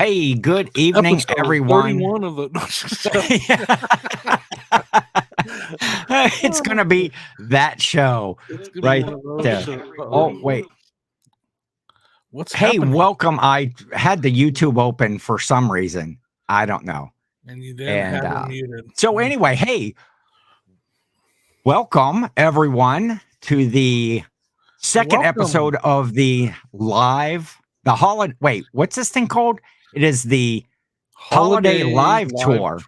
Hey, good evening, Episode everyone. 31 of the. It's going to be that show It's gonna right be one of those there. shows. Oh, wait. What's Hey, happening? welcome. I had the YouTube open for some reason. I don't know. And you didn't have it muted. So anyway, hey, welcome everyone to the second episode of the holiday. Wait, what's this thing called? It is the Holiday Live Tour.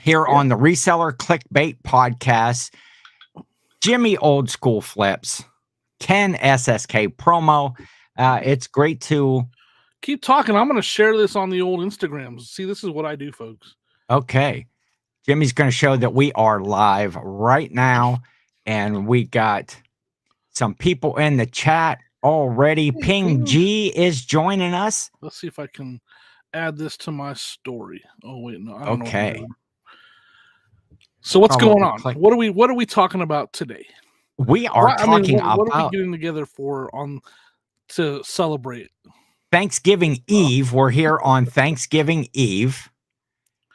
Here on the Reseller Clickbait Podcast. Jimmy Old School Flips, Ken SSK Promo. It's great to keep talking. I'm going to share this on the old Instagrams. See, this is what I do, folks. Okay. Jimmy's going to show that we are live right now, and we got some people in the chat already. Ping G is joining us. Let's see if I can add this to my story. Oh wait, no, I don't know. Okay. So what's going on? What are we talking about today? We are talking about what are we getting together for to celebrate Thanksgiving Eve. We're here on Thanksgiving Eve.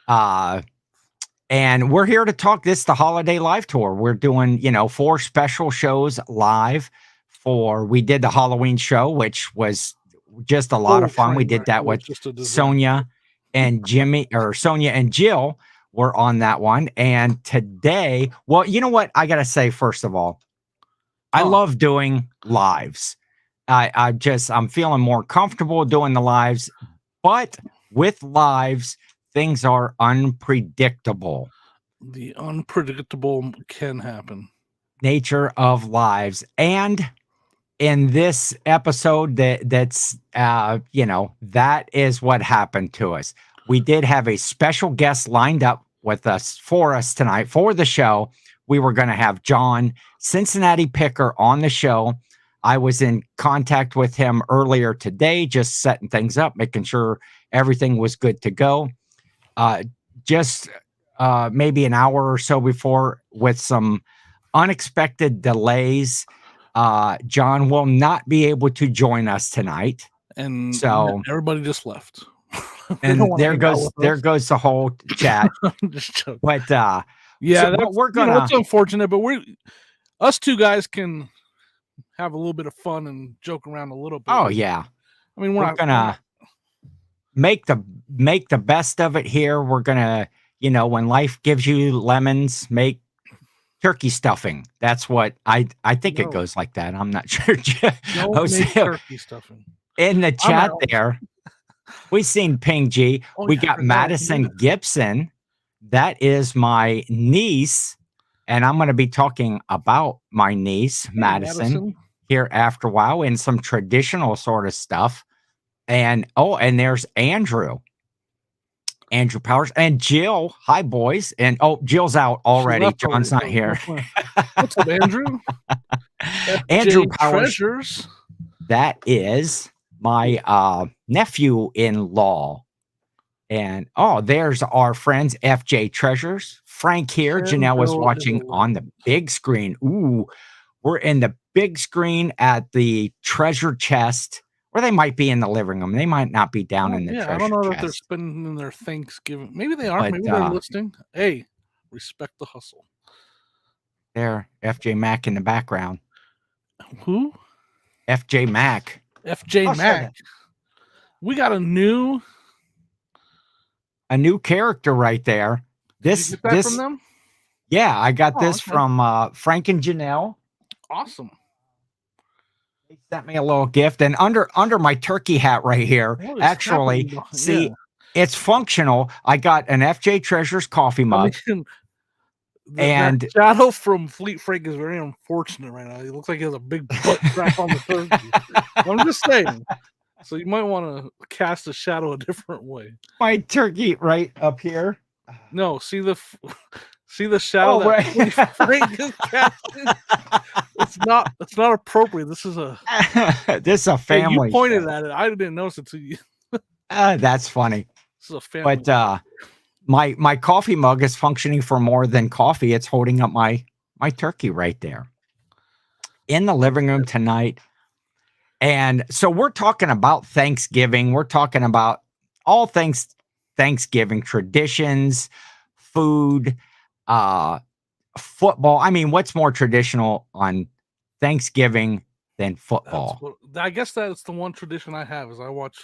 And we're here to talk the Holiday Live Tour. We're doing, 4 special shows live we did the Halloween show, which was just a lot of fun. We did that with Sonia and Sonia and Jill were on that one. And today, well, you know what? I got to say, first of all, I love doing lives. I'm feeling more comfortable doing the lives, but with lives, things are unpredictable. The unpredictable can happen. Nature of lives. And in this episode, that is what happened to us. We did have a special guest lined up for us tonight for the show. We were going to have John Cincinnati Picker on the show. I was in contact with him earlier today, just setting things up, making sure everything was good to go. Maybe an hour or so before, with some unexpected delays, John will not be able to join us tonight, and so everybody just left. And there goes the whole chat. Just joking. But we're gonna. It's unfortunate, but us two guys can have a little bit of fun and joke around a little bit. Oh yeah, I mean we're gonna make the best of it here. We're gonna, when life gives you lemons, make turkey stuffing. That's what I think it goes like that. I'm not sure. Make turkey stuffing. In the chat there, we seen Ping G. We got Madison Gibson. That is my niece, and I'm going to be talking about my niece, Madison, here after a while, in some traditional sort of stuff. And there's Andrew Powers and Jill. Hi, boys. And Jill's out already. John's not here. What's up, Andrew? Andrew Powers. Treasures. That is my nephew-in-law. And there's our friends, FJ Treasures. Frank here. Janelle was watching on the big screen. Ooh, we're in the big screen at the treasure chest. Or they might be in the living room. They might not be down in the treasure chest. I don't know that they're spending their Thanksgiving. Maybe they are. Maybe they're listening. Hey, respect the hustle. There, FJ Mack in the background. Who? FJ Mack. FJ Mack. We got a new character right there. Did you get that from them? Yeah, I got this from Frank and Janelle. Awesome. They sent me a little gift, and under my turkey hat right here, actually, it's functional. I got an FJ Treasures coffee mug. And that shadow from Fleet Frank is very unfortunate right now. He looks like he has a big butt crack on the turkey. I'm just saying. So you might want to cast the shadow a different way. My turkey right up here. No, see the shadow that Frank is casting. It's not appropriate. This is a family. You pointed at it. I didn't notice it to you. That's funny. This is a family. But my coffee mug is functioning for more than coffee. It's holding up my turkey right there in the living room tonight. And so we're talking about Thanksgiving. We're talking about all things Thanksgiving traditions, food, football. I mean, what's more traditional on Thanksgiving than football? I guess that's the one tradition I have is I watch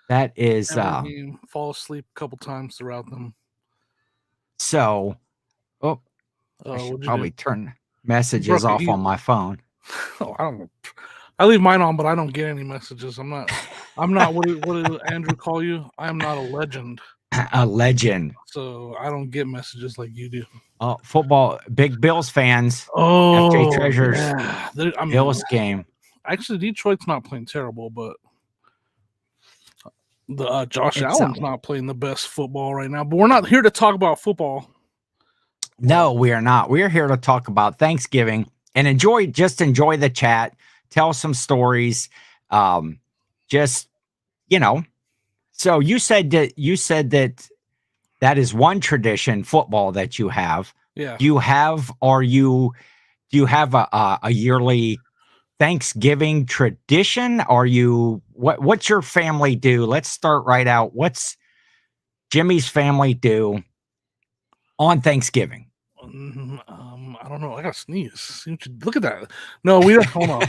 That is every game, fall asleep a couple times throughout them. so. Oh, I should probably turn messages off on my phone. Oh, I don't. I leave mine on, but I don't get any messages. I'm not. What did Andrew call you? I'm not a legend. A legend. So I don't get messages like you do. Oh, football, big Bills fans. Oh, FJ Treasures. yeah. Bills game. Actually, Detroit's not playing terrible, but the Josh Allen's not playing the best football right now. But we're not here to talk about football. No, we are not. We are here to talk about Thanksgiving and enjoy the chat. Tell some stories. Just, so you said that is one tradition, football, that you have. Yeah. Do you have a yearly Thanksgiving tradition? What's your family do? Let's start right out. What's Jimmy's family do on Thanksgiving? I don't know. I got to sneeze. Look at that. No, we don't. Hold on.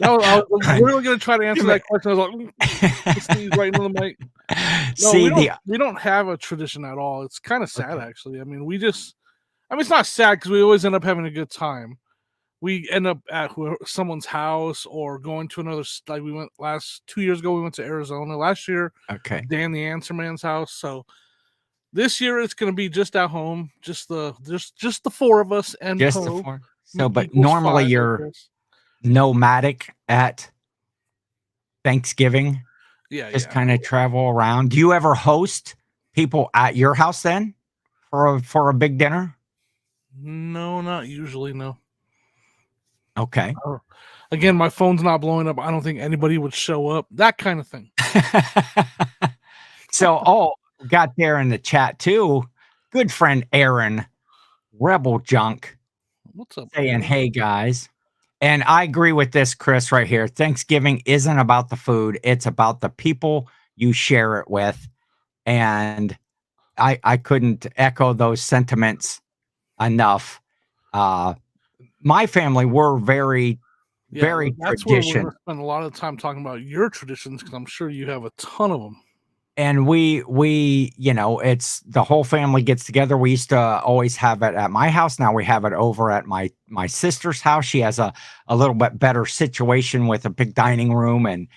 No, I was really going to try to answer that question. I was like, sneeze right into the mic. No, we don't have a tradition at all. It's kind of sad, actually. I mean, it's not sad because we always end up having a good time. We end up at someone's house or going to another. Like we went 2 years ago. We went to Arizona last year. Okay. Dan the Answer Man's house. So this year it's going to be just at home, just the four of us and just the four. So, but normally you're nomadic at Thanksgiving. Yeah, just kind of travel around. Do you ever host people at your house then for a big dinner? No, not usually. No. Okay. Again, my phone's not blowing up. I don't think anybody would show up. That kind of thing. So, got there in the chat too. Good friend Aaron, Rebel Junk. What's up? Saying, hey guys. And I agree with this, Chris, right here. Thanksgiving isn't about the food. It's about the people you share it with. And I couldn't echo those sentiments enough. My family were very that's tradition. Where we're spend a lot of time talking about your traditions because I'm sure you have a ton of them. And we it's the whole family gets together. We used to always have it at my house. Now we have it over at my sister's house. She has a little bit better situation with a big dining room and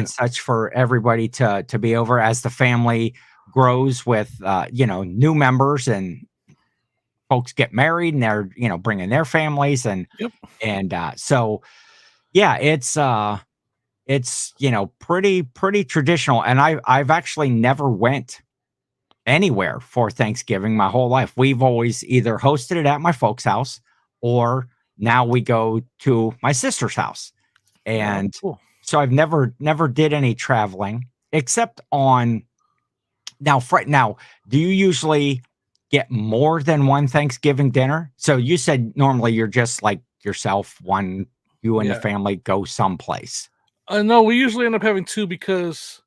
such for everybody to be over as the family grows with new members and folks get married and they're bringing their families and so yeah, it's pretty traditional. And I've actually never went anywhere for Thanksgiving my whole life. We've always either hosted it at my folks' house or now we go to my sister's house. And so I've never did any traveling except on now. Do you usually get more than one Thanksgiving dinner? So you said normally you're just like yourself, you and the family go someplace. No, we usually end up having two because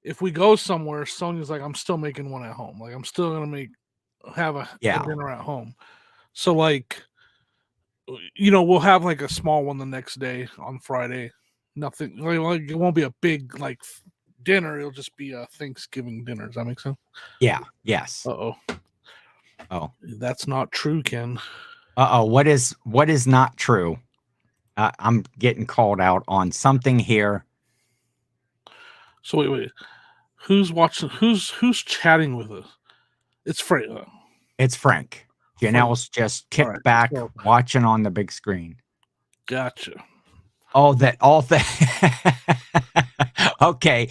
if we go somewhere, Sonia's like, I'm still making one at home. Like I'm still gonna have a dinner at home. So like, we'll have like a small one the next day on Friday. Nothing like it won't be a big like dinner. It'll just be a Thanksgiving dinner. Does that make sense? Yeah. Yes. Oh, that's not true, Ken. What is not true? I'm getting called out on something here. So wait. Who's watching? Who's chatting with us? It's Frank. It's Frank. Janelle's just kicked back, watching on the big screen. Gotcha. All that. Okay.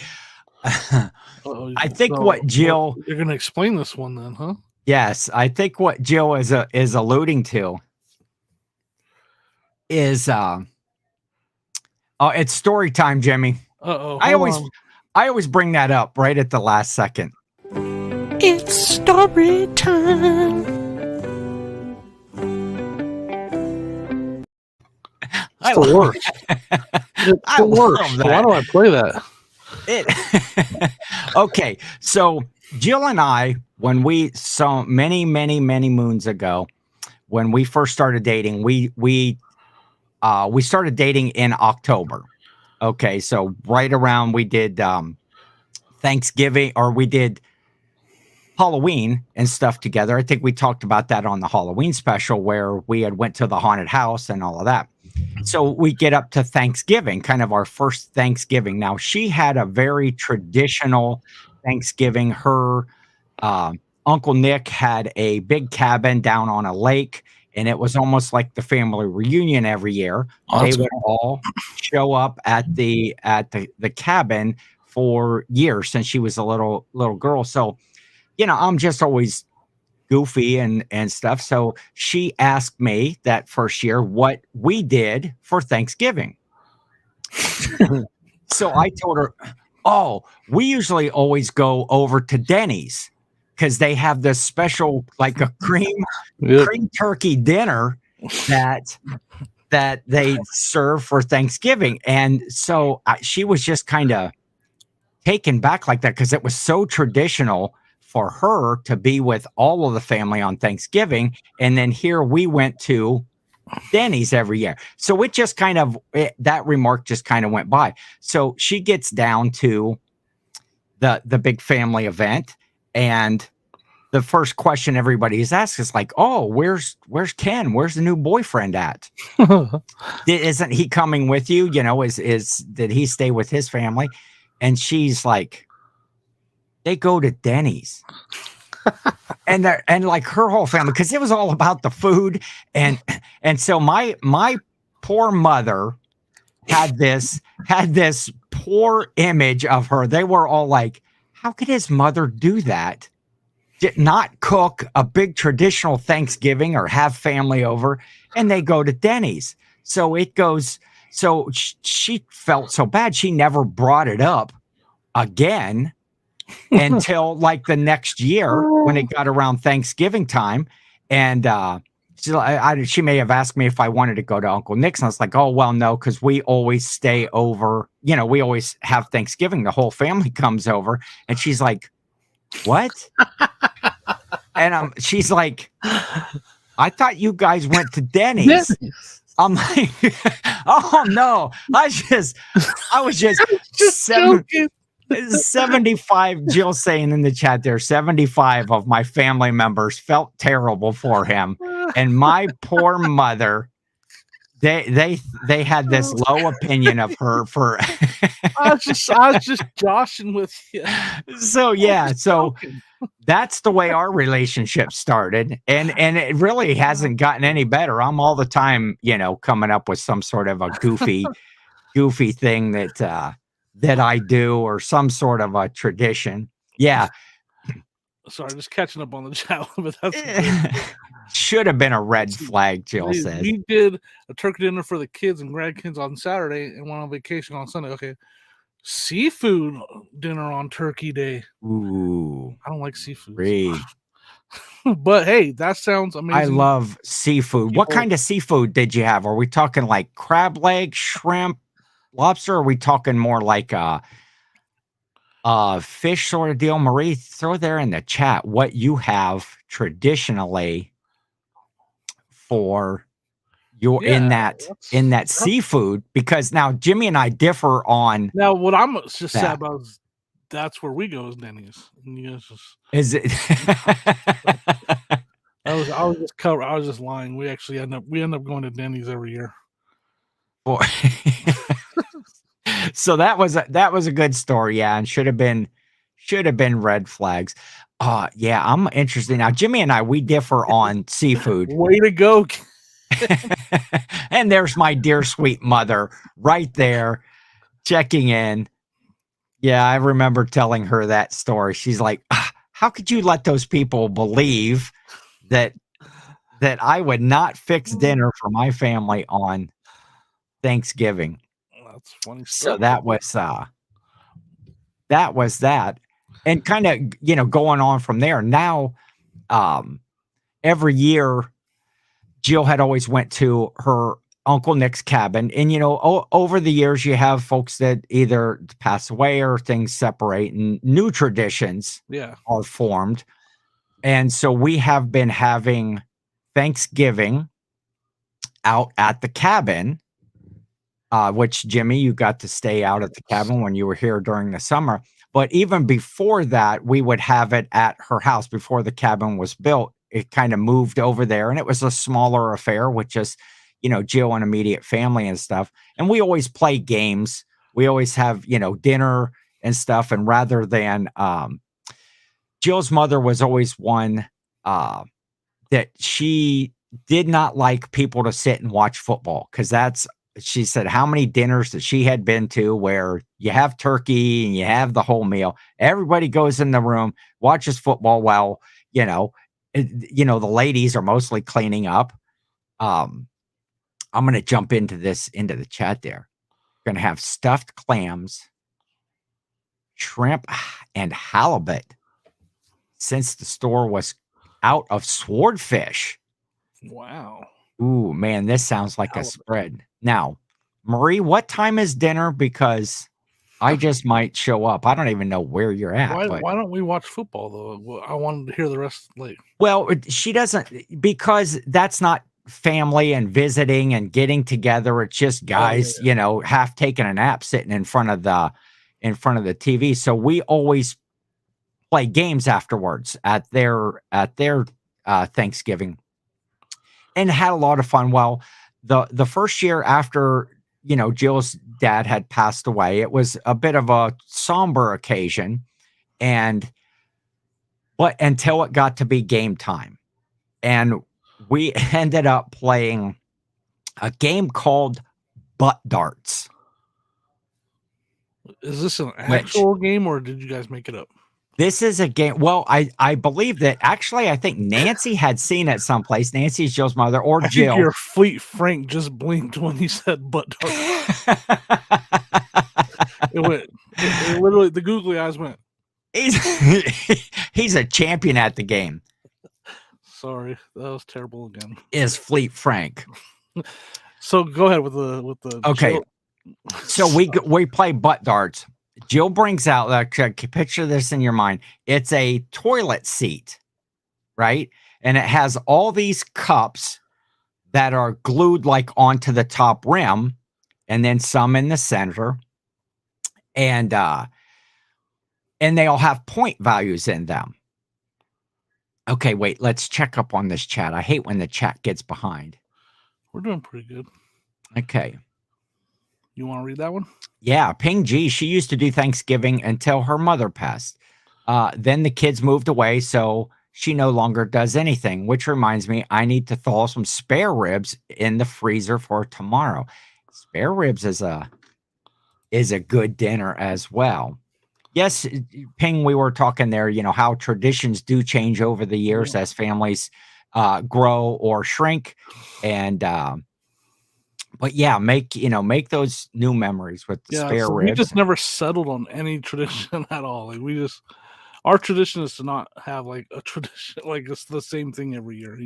I think what Jill. You're going to explain this one then, huh? Yes, I think what Jill is alluding to is it's story time, Jimmy. I always bring that up right at the last second. It's story time. It's the worst. It's the worst. Why do I play that? It okay. So Jill and I, when we saw many moons ago, when we first started dating, we started dating in October. Okay, so right around we did Thanksgiving, or we did Halloween and stuff together. I think we talked about that on the Halloween special where we had went to the haunted house and all of that. So we get up to Thanksgiving, kind of our first Thanksgiving. Now she had a very traditional Thanksgiving. Her Uncle Nick had a big cabin down on a lake, and it was almost like the family reunion every year. They would all show up at the cabin for years since she was a little girl. So, I'm just always goofy and stuff. So she asked me that first year what we did for Thanksgiving. So I told her, oh, we usually always go over to Denny's because they have this special, like a cream turkey dinner that they serve for Thanksgiving. And so she was just kind of taken back like that because it was so traditional for her to be with all of the family on Thanksgiving. And then here we went to Denny's every year. So it just kind of, that remark just kind of went by. So she gets down to the big family event, and the first question everybody is asked is like, oh, where's Ken? Where's the new boyfriend at? Isn't he coming with you? Did he stay with his family? And she's like, they go to Denny's. and like her whole family, because it was all about the food. And so my poor mother had this poor image of her. They were all like, how could his mother do that? Did not cook a big traditional Thanksgiving or have family over, and they go to Denny's. So it goes, so she felt so bad. She never brought it up again until like the next year when it got around Thanksgiving time. And she may have asked me if I wanted to go to Uncle Nick's. And I was like, oh, well, no, because we always stay over. We always have Thanksgiving. The whole family comes over. And she's like, what? And she's like, I thought you guys went to Denny's. I'm like, oh, no. I was just joking. 75, Jill saying in the chat there, 75 of my family members felt terrible for him. And my poor mother, they had this low opinion of her for I was just joshing with you. So yeah, so that's the way our relationship started. And it really hasn't gotten any better. I'm all the time, coming up with some sort of a goofy thing that I do, or some sort of a tradition. Yeah. Sorry, just catching up on the chat, but that's should have been a red flag, Jill says. We did a turkey dinner for the kids and grandkids on Saturday and went on vacation on Sunday. Okay. Seafood dinner on Turkey Day. Ooh. I don't like seafood. Great. But hey, that sounds amazing. I love seafood. What kind of seafood did you have? Are we talking like crab leg, shrimp, lobster? Or are we talking more like fish sort of deal? Marie, throw there in the chat what you have traditionally for your in that seafood, because now Jimmy and I differ on. Now what I'm just sad about is that's where we go is Denny's. And you guys just, is it? I was just lying. We actually end up going to Denny's every year. So that was a good story, yeah, and should have been red flags. Yeah, I'm interested now. Jimmy and I, we differ on seafood. Way to go. And there's my dear sweet mother right there checking in. Yeah, I remember telling her that story. She's like, how could you let those people believe that I would not fix dinner for my family on Thanksgiving? That's funny. So that was that. And kind of, going on from there. Now, every year, Jill had always went to her Uncle Nick's cabin. And, over the years, you have folks that either pass away or things separate and new traditions Yeah. are formed. And so we have been having Thanksgiving out at the cabin, which, Jimmy, you got to stay out at the cabin when you were here during the summer. But even before that, we would have it at her house before the cabin was built. It kind of moved over there, and it was a smaller affair with just, Jill and immediate family and stuff. And we always play games. We always have, dinner and stuff. And rather than Jill's mother was always one that she did not like people to sit and watch football, because she said how many dinners that she had been to where you have turkey and you have the whole meal. Everybody goes in the room, watches football while, the ladies are mostly cleaning up. I'm going to jump into the chat there. We're going to have stuffed clams, shrimp, and halibut since the store was out of swordfish. Wow. Ooh, man, this sounds like a spread. Now, Marie, what time is dinner? Because I just might show up. I don't even know where you're at. Why don't we watch football, though? I wanted to hear the rest later. Well, she doesn't, because that's not family and visiting and getting together. It's just guys, half taking a nap sitting in front of the TV. So we always play games afterwards at their Thanksgiving, and had a lot of fun. Well, the first year after, Jill's dad had passed away, it was a bit of a somber occasion, but until it got to be game time, and we ended up playing a game called butt darts. Is this an actual game, or did you guys make it up? This is a game. Well, I believe that actually, I think Nancy had seen it someplace. Nancy's Jill's mother, or Jill. Your Fleet Frank just blinked when he said butt darts. It literally, the googly eyes went. He's a champion at the game. Sorry, that was terrible again. Is Fleet Frank. So go ahead with the. Okay. Jill. So we play butt darts. Jill brings out, picture this in your mind. It's a toilet seat, right? And it has all these cups that are glued like onto the top rim, and then some in the center. And they all have point values in them. Okay, wait, let's check up on this chat. I hate when the chat gets behind. We're doing pretty good. Okay. You want to read that one? Yeah, Ping G, she used to do Thanksgiving until her mother passed. Then the kids moved away, so she no longer does anything, which reminds me, I need to thaw some spare ribs in the freezer for tomorrow. Spare ribs is a good dinner as well. Yes, Ping, we were talking there, how traditions do change over the years as families grow or shrink. And but yeah, make those new memories with the spare ribs. We just never settled on any tradition at all. Like our tradition is to not have like a tradition, like it's the same thing every year,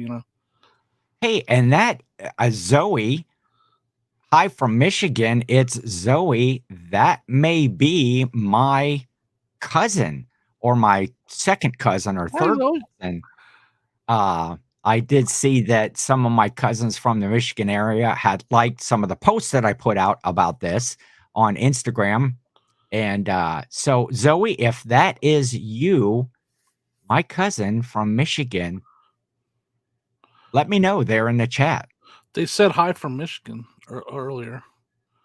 Hey, and that Zoe, hi from Michigan. It's Zoe. That may be my cousin or my second cousin or third cousin. I did see that some of my cousins from the Michigan area had liked some of the posts that I put out about this on Instagram. And so, Zoe, if that is you, my cousin from Michigan, let me know there in the chat. They said hi from Michigan earlier.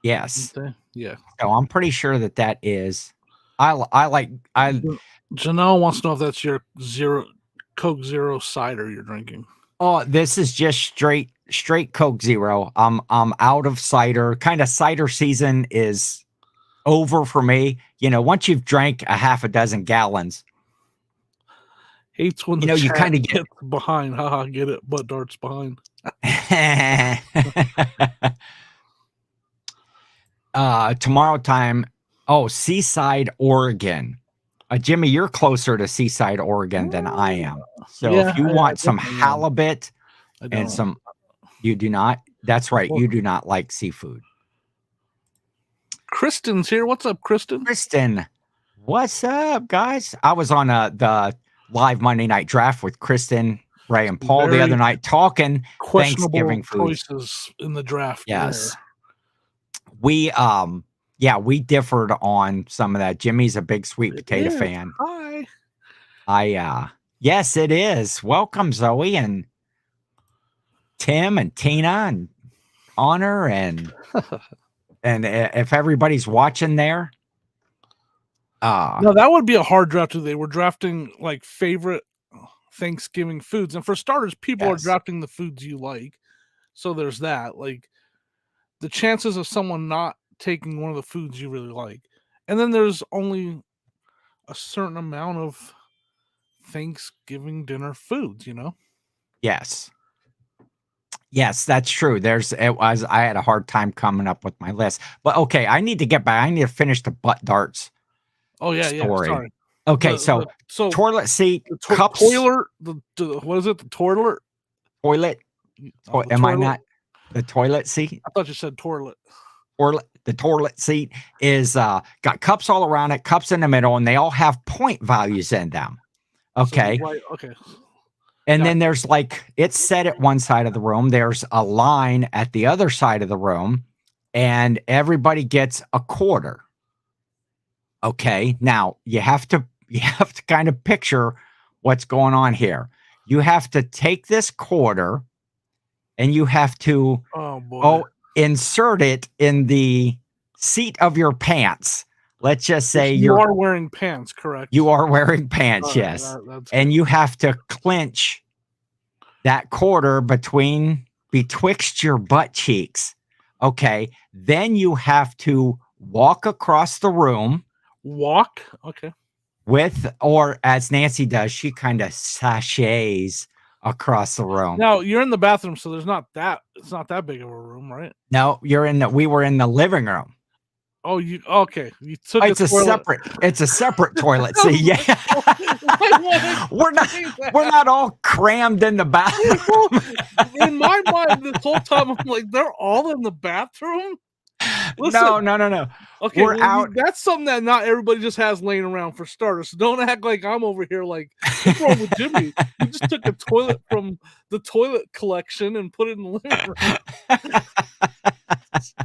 Yes. Yeah. So I'm pretty sure that is. Janelle wants to know if that's your Coke Zero cider you're drinking. Oh, this is just straight Coke Zero. I'm out of cider. Kind of cider season is over for me. Once you've drank a half a dozen gallons. Hates when you kind of get behind. Haha, get it? Butt darts behind. Tomorrow time. Oh, Seaside, Oregon. Jimmy, you're closer to Seaside, Oregon than I am. So if you want some halibut and some, you do not. That's right. You do not like seafood. Kristen's here. What's up, Kristen? Kristen, what's up, guys? I was on the live Monday night draft with Kristen, Ray, and Paul the other night talking Thanksgiving foods. Choices in the draft. Yes. We differed on some of that. Jimmy's a big sweet potato fan. Hi. Yes, it is. Welcome, Zoe and Tim and Tina and Connor and if everybody's watching there. No, that would be a hard draft today. We're drafting like favorite Thanksgiving foods. And for starters, people are drafting the foods you like. So there's that. Like the chances of someone not taking one of the foods you really like. And then there's only a certain amount of Thanksgiving dinner foods, you know? Yes, that's true. I had a hard time coming up with my list, but okay, I need to get back. I need to finish the butt darts. Oh yeah, story. Yeah. Sorry. Okay, so toilet seat, cups, toilet. What is it? The toilet. Toilet. Am I not the toilet seat? I thought you said toilet. The toilet seat is got cups all around it, cups in the middle, and they all have point values in them. Okay. So, okay. And then there's it's set at one side of the room. There's a line at the other side of the room, and everybody gets a quarter. Okay. Now you have to kind of picture what's going on here. You have to take this quarter and you have to insert it in the seat of your pants. Let's just say you are wearing pants, correct? You are wearing pants, yes. And you have to clinch that quarter betwixt your butt cheeks. Okay. Then you have to walk across the room. Walk? Okay. Or as Nancy does, she kind of sachets across the room. Now you're in the bathroom, so it's not that big of a room, right? No, we were in the living room. Oh, okay. You took it's a separate toilet seat. Yeah. We're not all crammed in the bathroom. In my mind, this whole time I'm like, they're all in the bathroom. Listen, no. Okay, we're out. That's something that not everybody just has laying around for starters. So don't act like I'm over here like, what's wrong with Jimmy? You just took a toilet from the toilet collection and put it in the living room.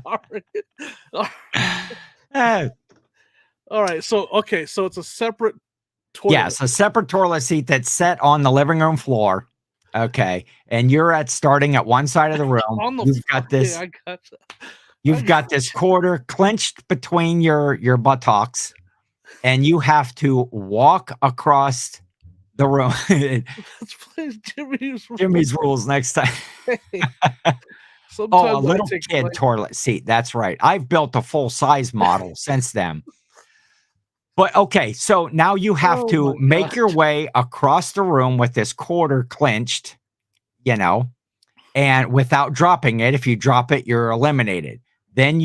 Sorry. All right. So it's a separate toilet. Yes, a separate toilet seat that's set on the living room floor. Okay, and you're starting at one side of the room. You've got this. I gotcha. You've got this quarter clenched between your buttocks, and you have to walk across the room. Let's play Jimmy's rules next time. A little kid toilet seat. That's right. I've built a full-size model since then. But okay, so now you have to make your way across the room with this quarter clenched, and without dropping it. If you drop it, you're eliminated. Then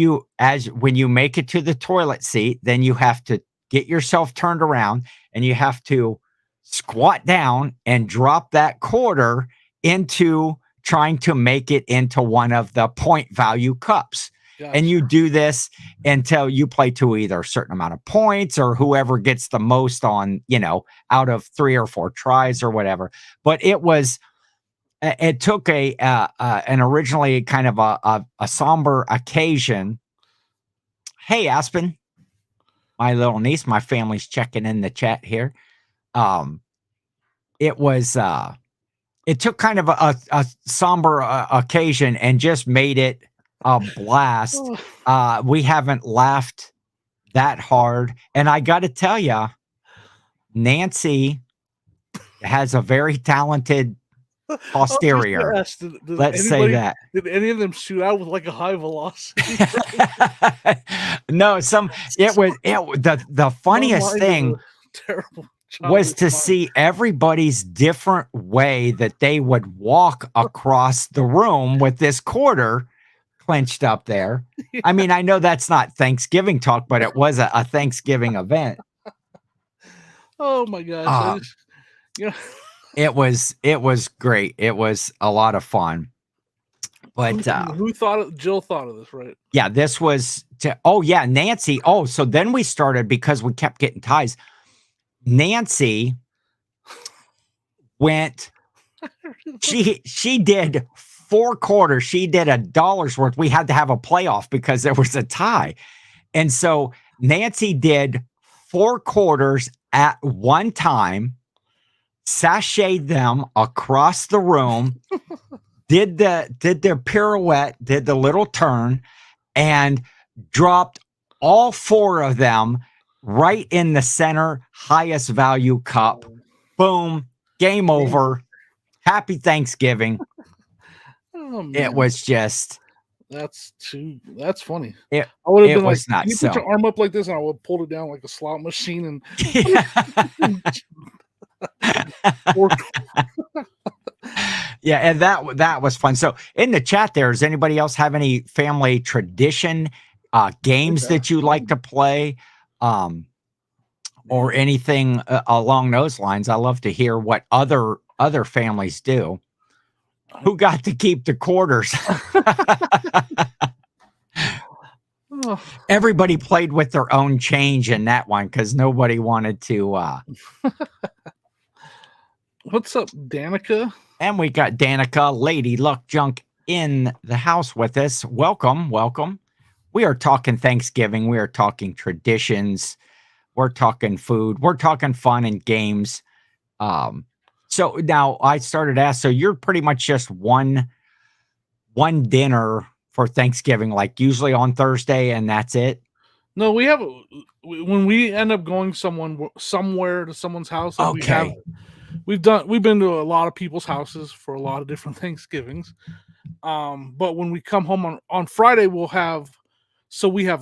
when you make it to the toilet seat, then you have to get yourself turned around and you have to squat down and drop that quarter into trying to make it into one of the point value cups. Gotcha. And you do this until you play to either a certain amount of points or whoever gets the most on, out of 3 or 4 tries or whatever. But it took an originally kind of a somber occasion. Hey, Aspen, my little niece, my family's checking in the chat here. It took kind of a somber occasion and just made it a blast. We haven't laughed that hard. And I got to tell you, Nancy has a very talented posterior. Let's say that. Did any of them shoot out with like a high velocity? No, the funniest thing was to see everybody's different way that they would walk across the room with this quarter clenched up there. Yeah. I mean, I know that's not Thanksgiving talk, but it was a Thanksgiving event. Oh my gosh. It was great. It was a lot of fun. But who thought of Jill thought of this, right? yeah, this was Nancy. Oh, so then we started because we kept getting ties. Nancy went, she did 4 quarters. She did $1 worth. We had to have a playoff because there was a tie. And so Nancy did 4 quarters at one time, sashayed them across the room, did the pirouette, did the little turn, and dropped all 4 of them right in the center highest value cup. Boom, game over. Happy Thanksgiving. Oh, man. It was just that's funny. It, I would have been was like, not you so. put your arm up like this, and I would have pulled it down like a slot machine and yeah, and that was fun. So in the chat there, does anybody else have any family tradition games that you like to play? Or anything along those lines? I love to hear what other families do. Who got to keep the quarters? Everybody played with their own change in that one because nobody wanted to. What's up, Danica? And we got Danica, Lady Luck Junk, in the house with us. Welcome. We are talking Thanksgiving. We are talking traditions. We're talking food. We're talking fun and games. So now I started to ask, so you're pretty much just one dinner for Thanksgiving, like usually on Thursday, and that's it? No, we have when we end up going somewhere to someone's house. Like okay. We've been to a lot of people's houses for a lot of different Thanksgivings. But when we come home on Friday, we have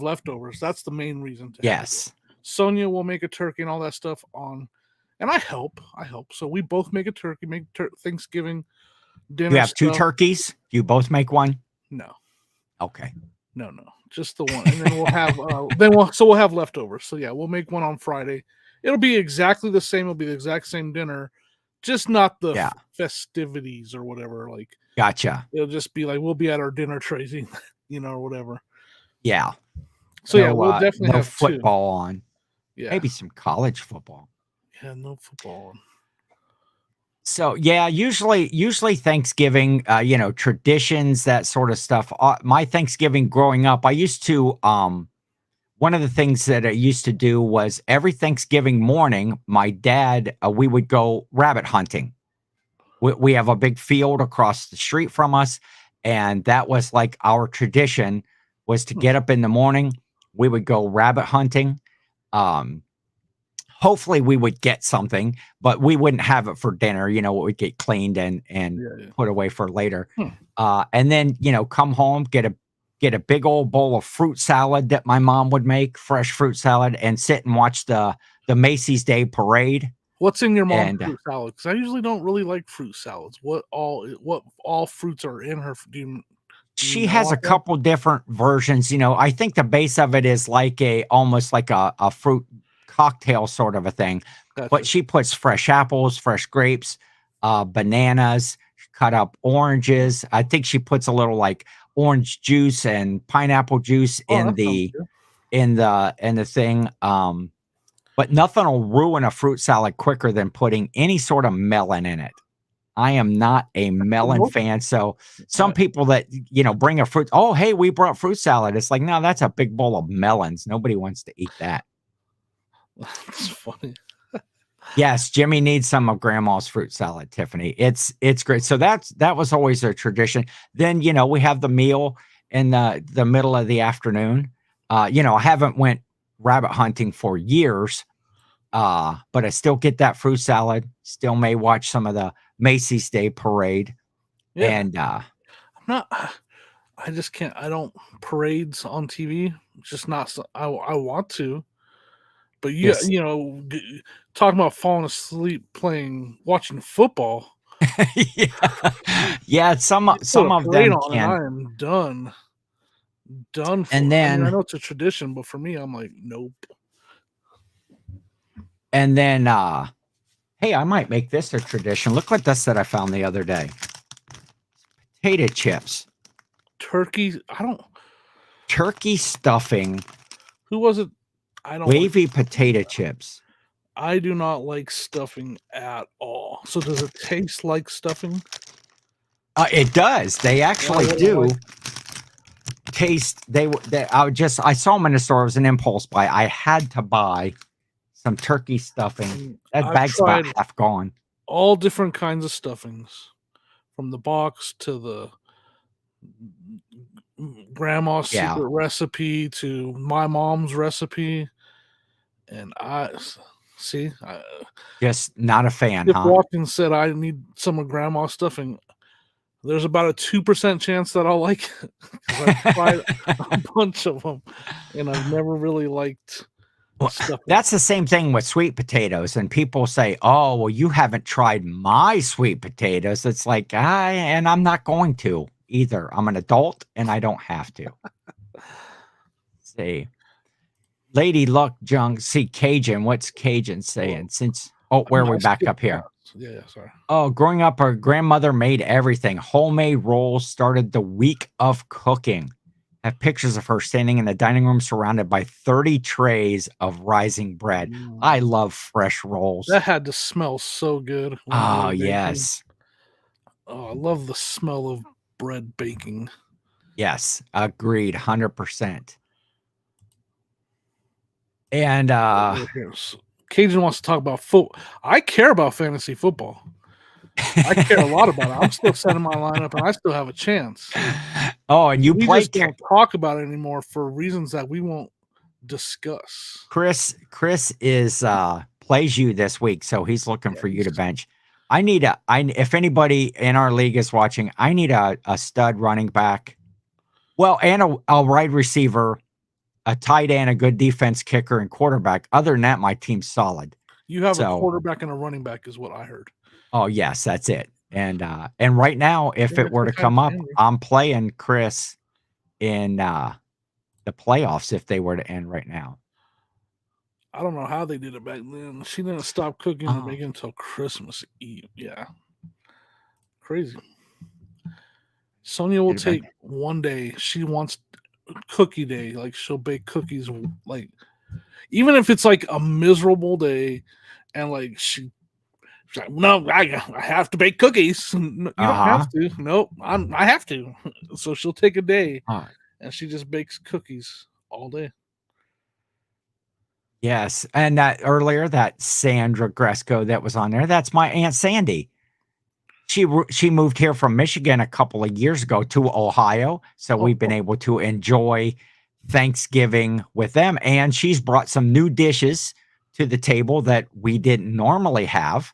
leftovers. That's the main reason. Yes. Sonia will make a turkey and all that stuff and I help. So we both make a turkey, Thanksgiving dinner. You have 2 turkeys? You both make one? No. Okay. No, just the one. And then we'll have we'll have leftovers. So yeah, we'll make one on Friday. It'll be exactly the same. It'll be the exact same dinner, just not the festivities or whatever. Like, gotcha. It'll just be like we'll be at our dinner trays, or whatever. Yeah. So we'll definitely have football on. Yeah. Maybe some college football. Yeah, no football on. So yeah, usually Thanksgiving, traditions, that sort of stuff. My Thanksgiving growing up, I used to one of the things that I used to do was every Thanksgiving morning, my dad, we would go rabbit hunting. We have a big field across the street from us, and that was like our tradition was to get up in the morning. We would go rabbit hunting. Hopefully we would get something, but we wouldn't have it for dinner. It would get cleaned and put away for later. And then, come home, get a big old bowl of fruit salad that my mom would make, fresh fruit salad, and sit and watch the Macy's Day Parade. What's in your mom's fruit salad? Because I usually don't really like fruit salads. What all fruits are in her? She has a couple different versions. I think the base of it is like almost like a fruit cocktail sort of a thing. Gotcha. But she puts fresh apples, fresh grapes, bananas, cut up oranges. I think she puts a little like orange juice and pineapple juice in the thing. But nothing will ruin a fruit salad quicker than putting any sort of melon in it. I am not a melon fan. So some people that, bring a fruit. Oh, hey, we brought fruit salad. It's like, no, that's a big bowl of melons. Nobody wants to eat that. That's funny. Yes, Jimmy needs some of Grandma's fruit salad, Tiffany. It's great. So that was always a tradition. Then, we have the meal in the middle of the afternoon. I haven't went rabbit hunting for years, but I still get that fruit salad. Still may watch some of the Macy's Day Parade. Yeah. And I'm not. I just can't. I don't parades on TV. It's just not. I want to. But talking about falling asleep watching football. Yeah. Some of them can. I am done. And then I know it's a tradition, but for me, I'm like, nope. And then, hey, I might make this a tradition. Look at this that I found the other day. Potato chips. turkey. I don't. Turkey stuffing, Who was it? I don't. wavy potato chips. I do not like stuffing at all. So does it taste like stuffing? It does. They actually what I do like. taste. I saw them in the store. It was an impulse buy. I had to buy some turkey stuffing. That I've bag's about tried half gone. all different kinds of stuffings, from the box to the grandma's Yeah. secret recipe to my mom's recipe, and Just not a fan, Skip huh? Watkins said I need some of grandma's stuffing. There's about a 2% chance that I'll like it, 'cause I've tried a bunch of them, and I've never really liked stuffing. That's the same thing with sweet potatoes. And people say, "Oh, well, you haven't tried my sweet potatoes." It's like, and I'm not going to either. I'm an adult and I don't have to. See, Lady Luck Junk. See, Cajun. What's Cajun saying? Where are we back up here? Yeah, sorry. Oh, growing up, our grandmother made everything. Homemade rolls, started the week of cooking. I have pictures of her standing in the dining room surrounded by 30 trays of rising bread. I love fresh rolls. That had to smell so good. when you Oh, were baking. yes. Oh, I love the smell of bread baking. Yes. Agreed. 100%. And Cajun wants to talk about football. I care about fantasy football. I care a lot about it. I'm still setting my lineup, and I still have a chance. Oh, and we just don't talk about it anymore for reasons that we won't discuss. Chris is plays you this week, so he's looking for you to bench. If anybody in our league is watching, I need a stud running back. Well, and a wide receiver, a tight end, a good defense kicker, and quarterback. Other than that, my team's solid. You have a quarterback and a running back, is what I heard. Oh, yes, that's it. And right now, if it were to come up, I'm playing Chris in the playoffs if they were to end right now. I don't know how they did it back then. She didn't stop cooking and making until Christmas Eve. Yeah. Crazy. Sonia will take one day. She wants cookie day. Like, she'll bake cookies. Like, even if it's like a miserable day, and like she's like, no, I have to bake cookies. You don't have to. Nope, I have to. So she'll take a day, and she just bakes cookies all day. Yes, and that earlier, that Sandra Gresco that was on there, that's my Aunt Sandy. She moved here from Michigan a couple of years ago to Ohio, so we've been able to enjoy Thanksgiving with them, and she's brought some new dishes to the table that we didn't normally have,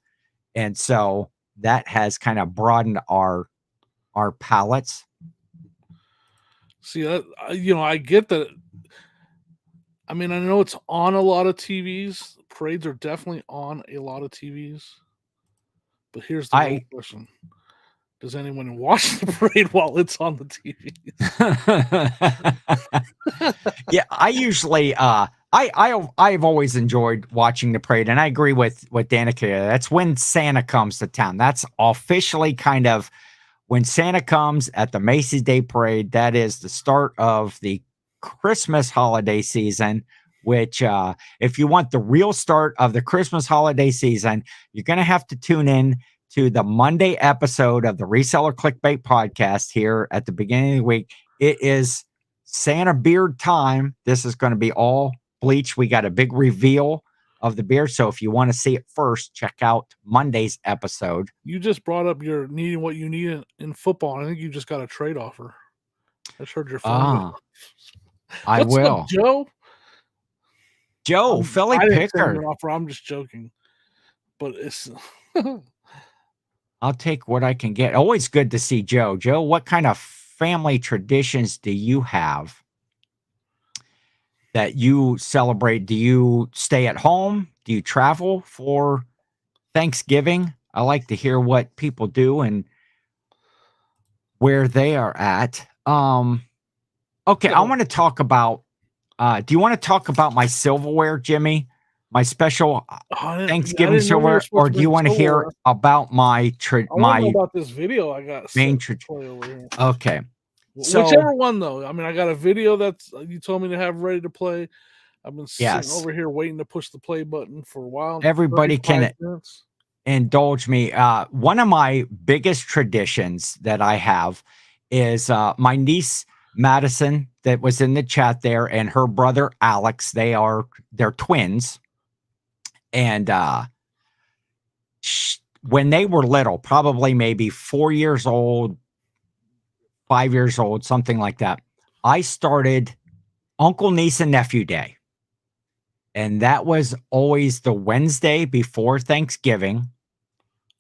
and so that has kind of broadened our palates. See, I get that. I mean, I know it's on a lot of TVs. Parades are definitely on a lot of TVs. But here's the real question. Does anyone watch the parade while it's on the TV? Yeah, I usually I've always enjoyed watching the parade, and I agree with Danica. That's when Santa comes to town. That's officially kind of when Santa comes at the Macy's Day Parade. That is the start of the Christmas holiday season, which if you want the real start of the Christmas holiday season, you're going to have to tune in to the Monday episode of the Reseller Clickbait podcast here at the beginning of the week. It is Santa beard time. This is going to be all bleach. We got a big reveal of the beard. So if you want to see it first, check out Monday's episode. You just brought up your needing what you need in football. I think you just got a trade offer. I just heard your phone. I will. Up, Joe? Philly Pickard. I'm just joking. But it's I'll take what I can get. Always good to see Joe. Joe, what kind of family traditions do you have that you celebrate? Do you stay at home? Do you travel for Thanksgiving? I like to hear what people do and where they are at. Okay, I want to talk about do you want to talk about my silverware, Jimmy? My special Thanksgiving silverware, or do you want to hear about my about this video I got? main Okay. So whichever one though. I mean, I got a video that's you told me to have ready to play. I've been sitting yes, over here waiting to push the play button for a while. everybody 35 can minutes. indulge me. One of my biggest traditions that I have is my niece Madison, that was in the chat there, and her brother Alex. They're twins, and when they were little, probably maybe 4 years old, 5 years old, something like that, I started Uncle Niece and Nephew Day. And that was always the Wednesday before Thanksgiving.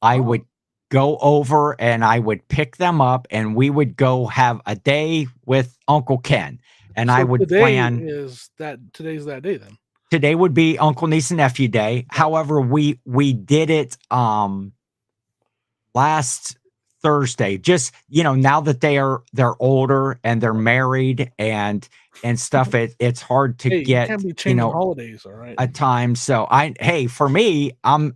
I would go over and I would pick them up and we would go have a day with Uncle Ken. And I would plan. Today's that day then. Today would be Uncle Niece and Nephew Day. However, we did it last Thursday. Just, now that they're older and they're married and stuff, it's hard to get, you can't be changing holidays, all right? a time. So for me, I'm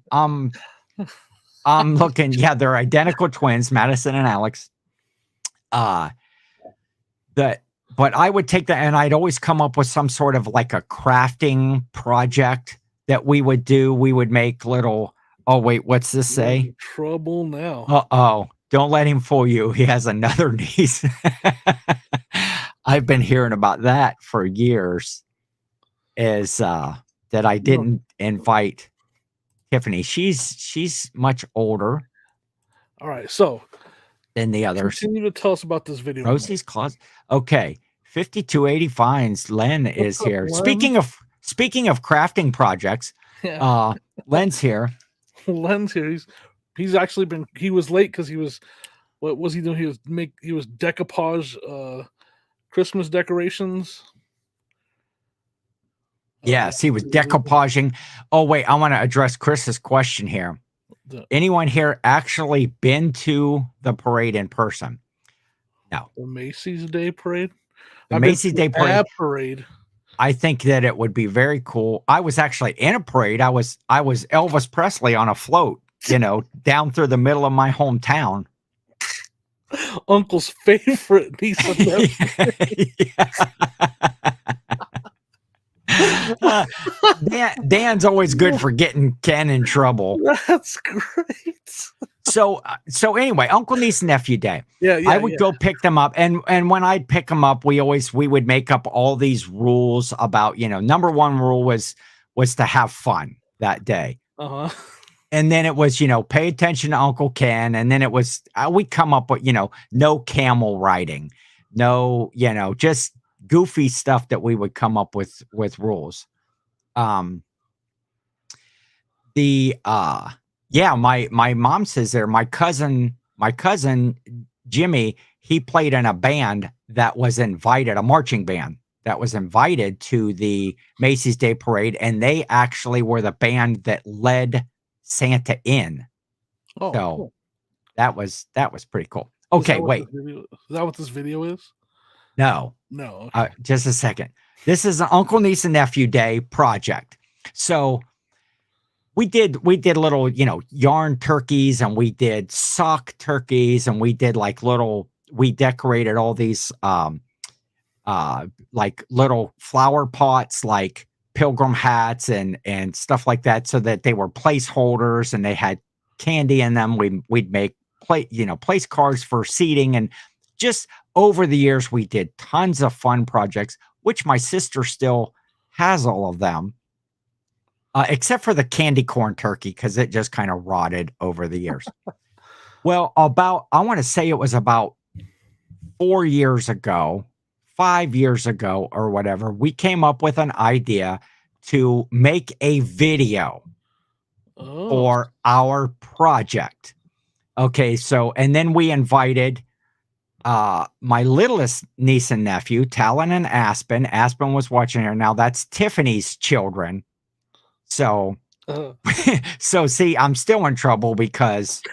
looking, they're identical twins, Madison and Alex. But I would take that and I'd always come up with some sort of like a crafting project that we would do. We would make little, oh wait, what's this say? Trouble now. Uh-oh. Don't let him fool you. He has another niece. I've been hearing about that for years. Is that I didn't invite Tiffany. She's much older. All right, so than the others. Continue to tell us about this video. Rosie's Closet. Okay. 5280 Fines. Len is here. Len? Speaking of crafting projects, Len's here. Len's here. He's actually been. He was late because he was. What was he doing? He was decoupage Christmas decorations. Yes, he was decoupaging. Oh wait, I want to address Chris's question here. Anyone here actually been to the parade in person? No. The Macy's Day Parade. The Macy's Day Parade. I think that it would be very cool. I was actually in a parade. I was Elvis Presley on a float, down through the middle of my hometown. Uncle's favorite niece and nephew. Dan's always good for getting Ken in trouble. That's great. So anyway, Uncle Niece and Nephew Day. I would go pick them up, and when I'd pick them up, we would make up all these rules about, number one rule was to have fun that day. And then it was, pay attention to Uncle Ken, and then it was we come up with, no camel riding, no, just goofy stuff that we would come up with rules. My mom says there, my cousin Jimmy, he played in a band that was invited, a marching band that was invited to the Macy's Day Parade, and they actually were the band that led Santa in. So cool. that was pretty cool. Okay, wait. Is that what this video is? No. Okay. Just a second. This is an Uncle Niece and Nephew Day project. So we did little, yarn turkeys, and we did sock turkeys, and we did we decorated all these like little flower pots, like pilgrim hats and stuff like that, so that they were placeholders and they had candy in them. We'd make place cards for seating, and just over the years we did tons of fun projects, which my sister still has all of them, except for the candy corn turkey, because it just kind of rotted over the years. Well, I want to say it was about 4 years ago, 5 years ago or whatever, we came up with an idea to make a video for our project. Okay, so, and then we invited my littlest niece and nephew, Talon and Aspen. Aspen was watching here. Now that's Tiffany's children. So, so see, I'm still in trouble because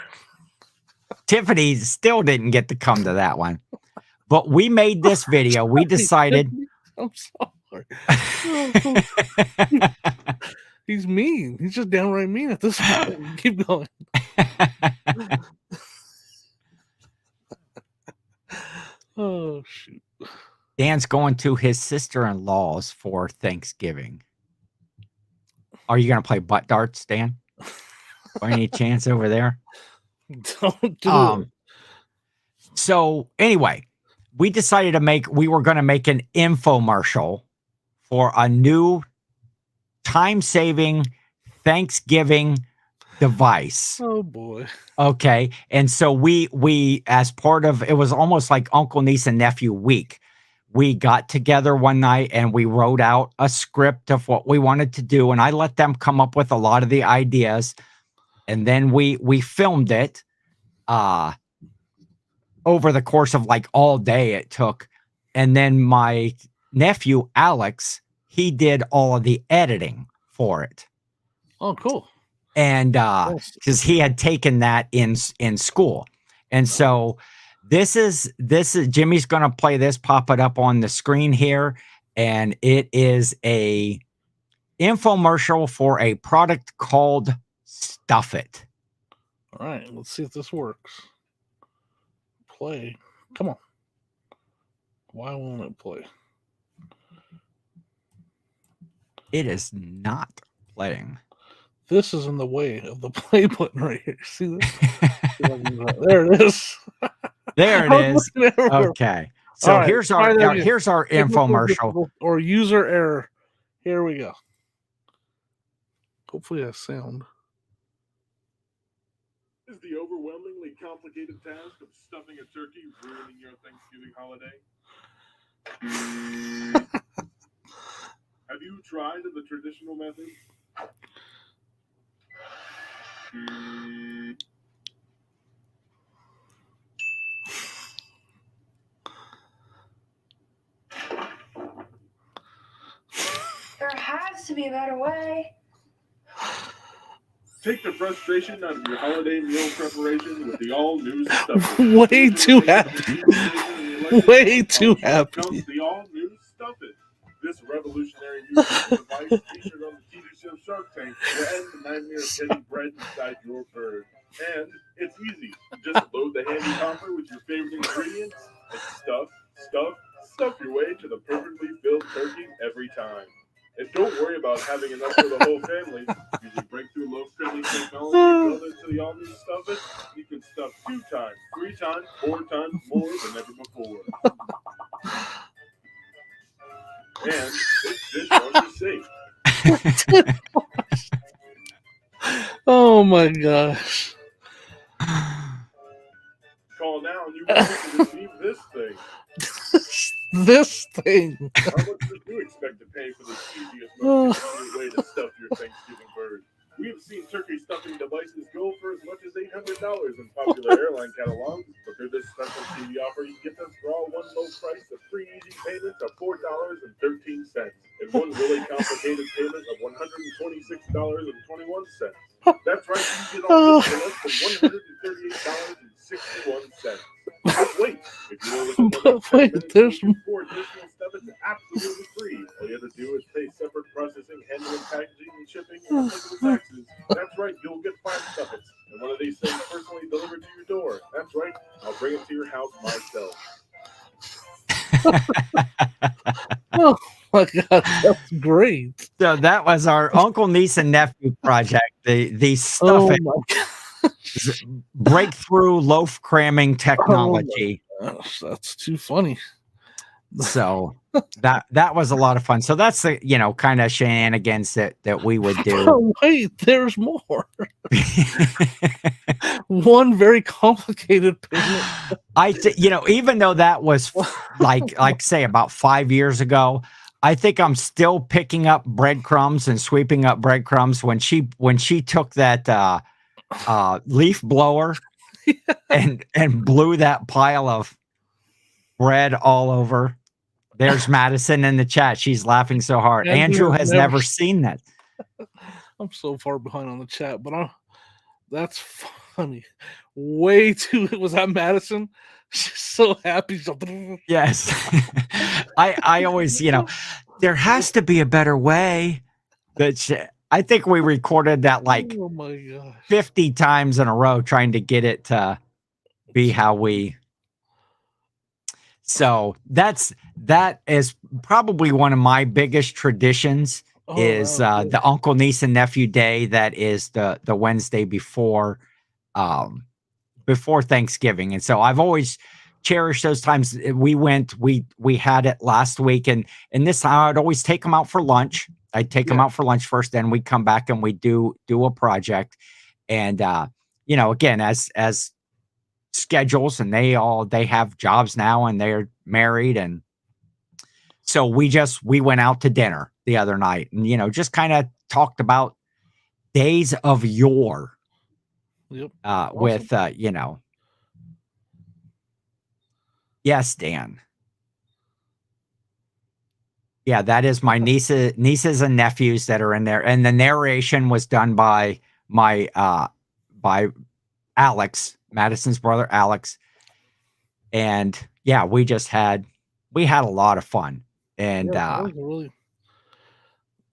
Tiffany still didn't get to come to that one. But we made this video. We decided. I'm sorry. He's mean. He's just downright mean at this point. Keep going. Oh shoot. Dan's going to his sister-in-law's for Thanksgiving. Are you going to play butt darts, Dan? By any chance over there? Don't do it. So anyway, we decided we were going to make an infomercial for a new time-saving Thanksgiving device. Oh boy. Okay. And so we as part of it was almost like Uncle, Niece, and Nephew week. We got together one night and we wrote out a script of what we wanted to do. And I let them come up with a lot of the ideas. And then we filmed it over the course of like all day it took. And then my nephew, Alex, he did all of the editing for it. Oh, cool. And because he had taken that in school. And so this is Jimmy's going to play this, pop it up on the screen here. And it is a infomercial for a product called Stuff It. All right, let's see if this works. Play. Come on. Why won't it play? It is not playing. This is in the way of the play button right here. See this? There it is. There it is. Okay. So right, here's our infomercial. Or user error. Here we go. Hopefully it has sound. Is the overwhelmingly complicated task of stuffing a turkey ruining your Thanksgiving holiday? Have you tried the traditional method? There has to be a better way. Take the frustration out of your holiday meal preparation with the all-new Stuff It. Way too happy. Way too happy. Comes the all-new Stuff It. This revolutionary new device featured on the TV show Shark Tank will end the nightmare of getting bread inside your bird. And it's easy. Just load the handy hopper with your favorite ingredients and stuff your way to the perfectly filled turkey every time. And don't worry about having enough for the whole family. Using breakthrough loaf-friendly technology built into the all-new Stuff It, you can stuff 2 times, 3 times, 4 times more than ever before. And it's dishwasher safe. Oh my gosh. Call now and you will receive this thing. This thing. How much would you expect to pay for the easiest, most convenient way to stuff your Thanksgiving bird? We have seen turkey stuffing devices go for as much as $800 in popular airline catalogs, but through this special TV offer, you get them for all one low price of 3 easy payments of $4.13, and one really complicated payment of $126.21. That's right, you get all this for less than $138.61. But wait, if you want to there's more additional stuff, it's absolutely free. All you have to do is pay separate processing, handling, packaging, and shipping, and applicable taxes. That's right, you'll get 5 stuffets, and one of these things personally delivered to your door. That's right, I'll bring it to your house myself. Oh my god, that's great. So that was our Uncle, Niece, and Nephew project. The Stuff It breakthrough loaf cramming technology. Oh that's too funny. So that was a lot of fun. So that's the kind of shenanigans that we would do. Oh, wait, there's more. One very complicated payment. Even though that was like say about 5 years ago, I think I'm still picking up breadcrumbs and sweeping up breadcrumbs when she took that leaf blower and blew that pile of bread all over. There's Madison in the chat. She's laughing so hard. Andrew has never seen that. I'm so far behind on the chat, but that's funny. Way too. Was that Madison? She's so happy. Yes. I always, there has to be a better way. I think we recorded that like 50 times in a row trying to get it to be how we. So that is probably one of my biggest traditions is the uncle, niece, and nephew day. That is the Wednesday before Thanksgiving. And so I've always cherished those times. We had it last week, and this time I'd always take them out for lunch. I'd take them out for lunch first, then we come back and we do a project. And again, as schedules, and they have jobs now and they're married, and so we went out to dinner the other night and just kind of talked about days of yore. Yep. Awesome. With yes, Dan. Yeah, that is my nieces and nephews that are in there, and the narration was done by by Alex, Madison's brother Alex. And yeah, we had a lot of fun. And really,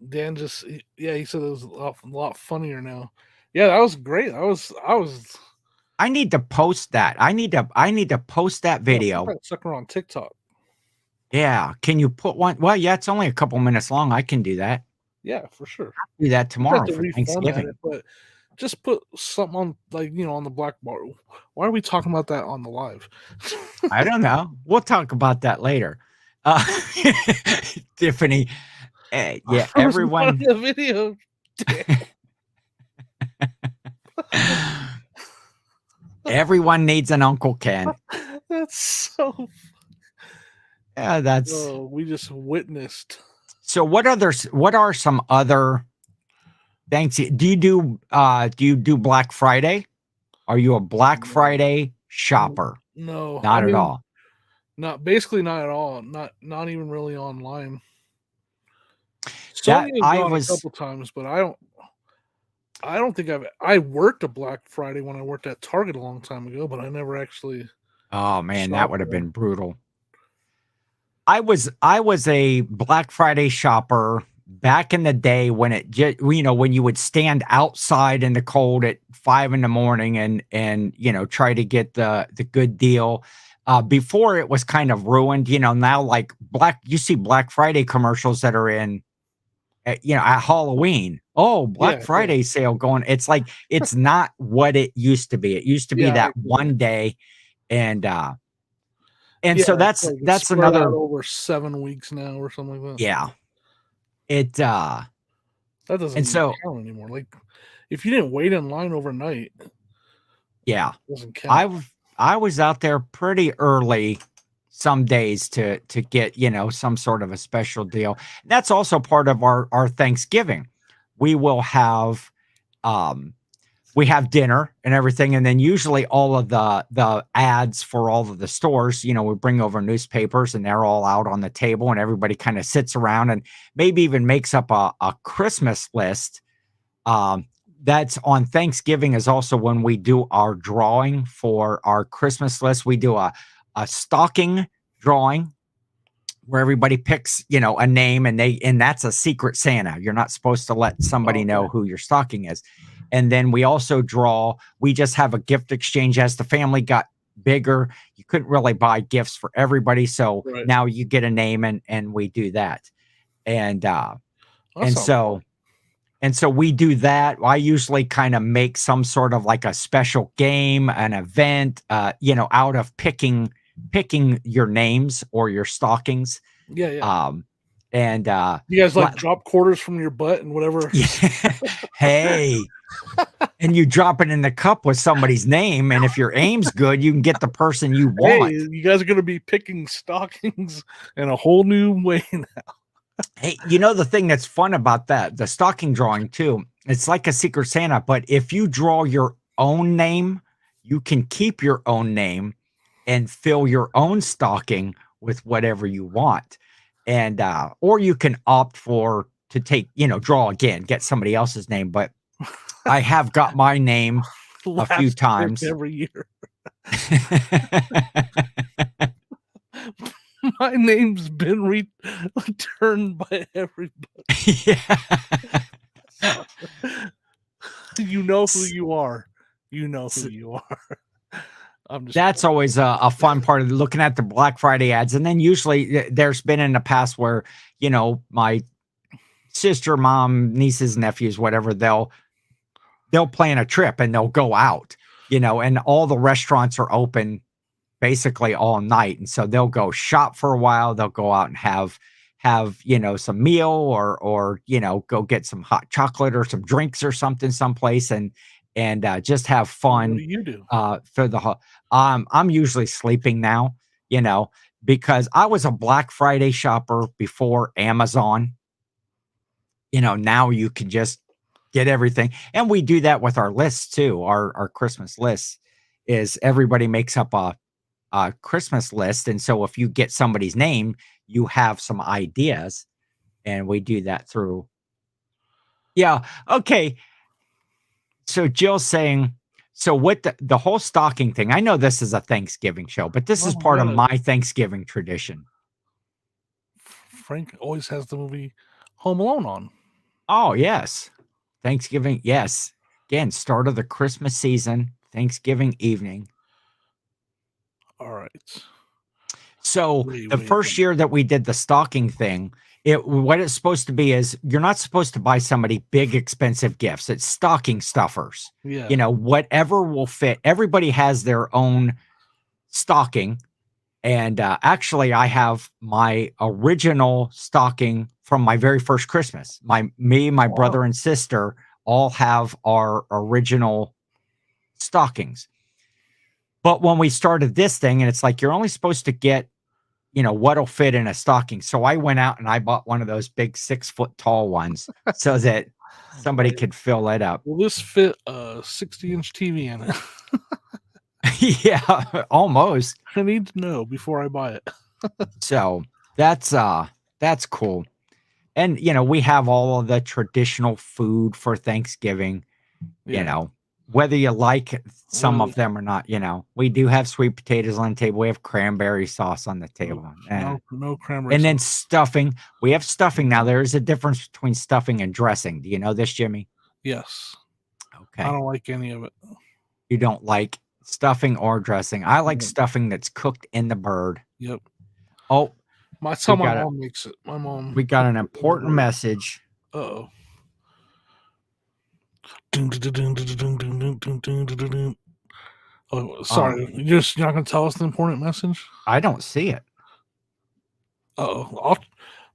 Dan he said it was a lot funnier now. Yeah, that was great. I need to post that. I need to post that video. Sucker on TikTok. Yeah. Can you put one? Well, yeah, it's only a couple minutes long. I can do that. Yeah, for sure. I'll do that tomorrow for Thanksgiving. But just put something on, on the black bar. Why are we talking about that on the live? I don't know. We'll talk about that later. Tiffany. Yeah, everyone. The video. Everyone needs an Uncle Ken. That's so. Yeah, that's. Oh, we just witnessed. So, what are some other things? Do you do Black Friday? Are you a Black Friday shopper? No, not at all. Not at all. Not even really online. That I was a couple times, but I don't think I worked a Black Friday when I worked at Target a long time ago, but I never actually. Oh man, that would have been brutal. I was a Black Friday shopper back in the day when it just, when you would stand outside in the cold at 5 a.m. and try to get the good deal. Before it was kind of ruined, now like you see Black Friday commercials that are in, at Halloween. Oh, Black Friday sale going. It's like, it's not what it used to be. It used to be that one day. And so that's another over 7 weeks now or something like that. Yeah. It that doesn't count anymore. Like if you didn't wait in line overnight. Yeah. Doesn't count. I was out there pretty early some days to get, some sort of a special deal. That's also part of our Thanksgiving. We will have we have dinner and everything, and then usually all of the ads for all of the stores, we bring over newspapers and they're all out on the table, and everybody kind of sits around and maybe even makes up a Christmas list. That's on Thanksgiving is also when we do our drawing for our Christmas list. We do a stocking drawing where everybody picks, a name, and that's a secret Santa. You're not supposed to let somebody know who your stocking is. And then we also we just have a gift exchange. As the family got bigger, you couldn't really buy gifts for everybody. So now you get a name and we do that. And so we do that. I usually kind of make some sort of like a special game, an event, out of picking your names or your stockings. Yeah. And you guys drop quarters from your butt and whatever. Hey, and you drop it in the cup with somebody's name, and if your aim's good, you can get the person you want. Hey, you guys are going to be picking stockings in a whole new way now. Hey, the thing that's fun about that, the stocking drawing too, it's like a secret Santa, but if you draw your own name, you can keep your own name and fill your own stocking with whatever you want. And or you can opt to take, draw again, get somebody else's name. But I have got my name a few times every year. My name's been returned by everybody. Yeah. You know who you are. You know who you are. I'm just That's always a fun part of looking at the Black Friday ads. And then usually there's been in the past where, my sister, mom, nieces, nephews, whatever, they'll plan a trip and they'll go out, and all the restaurants are open basically all night. And so they'll go shop for a while. They'll go out and have some meal or go get some hot chocolate or some drinks or something someplace and just have fun. What do you do? For the I'm usually sleeping now, because I was a Black Friday shopper before Amazon. Now you can just get everything, and we do that with our lists too. Our Christmas lists is everybody makes up a Christmas list, and so if you get somebody's name, you have some ideas, and we do that through. Yeah. Okay. So Jill's saying, so what the whole stocking thing, I know this is a Thanksgiving show, but this is part of my Thanksgiving tradition. Frank always has the movie Home Alone on. Oh, yes. Thanksgiving. Yes. Again, start of the Christmas season, Thanksgiving evening. All right. So the first year that we did the stocking thing, what it's supposed to be is you're not supposed to buy somebody big, expensive gifts. It's stocking stuffers. Yeah. Whatever will fit. Everybody has their own stocking. And actually, I have my original stocking from my very first Christmas. My brother and sister all have our original stockings. But when we started this thing, and it's like you're only supposed to get what'll fit in a stocking. So I went out and I bought one of those big 6-foot tall ones so that somebody could fill it up. Will this fit a 60-inch TV in it? Yeah, almost. I need to know before I buy it. So that's cool. And we have all of the traditional food for Thanksgiving, whether you like some of them or not, we do have sweet potatoes on the table. We have cranberry sauce on the table. No cranberry. And then stuffing. We have stuffing now. There is a difference between stuffing and dressing. Do you know this, Jimmy? Yes. Okay. I don't like any of it. You don't like stuffing or dressing. I like stuffing that's cooked in the bird. Yep. Oh, that's how my mom makes it. My mom. We got an important message. Uh-oh. Oh, sorry. You're not going to tell us the important message? I don't see it. Uh-oh.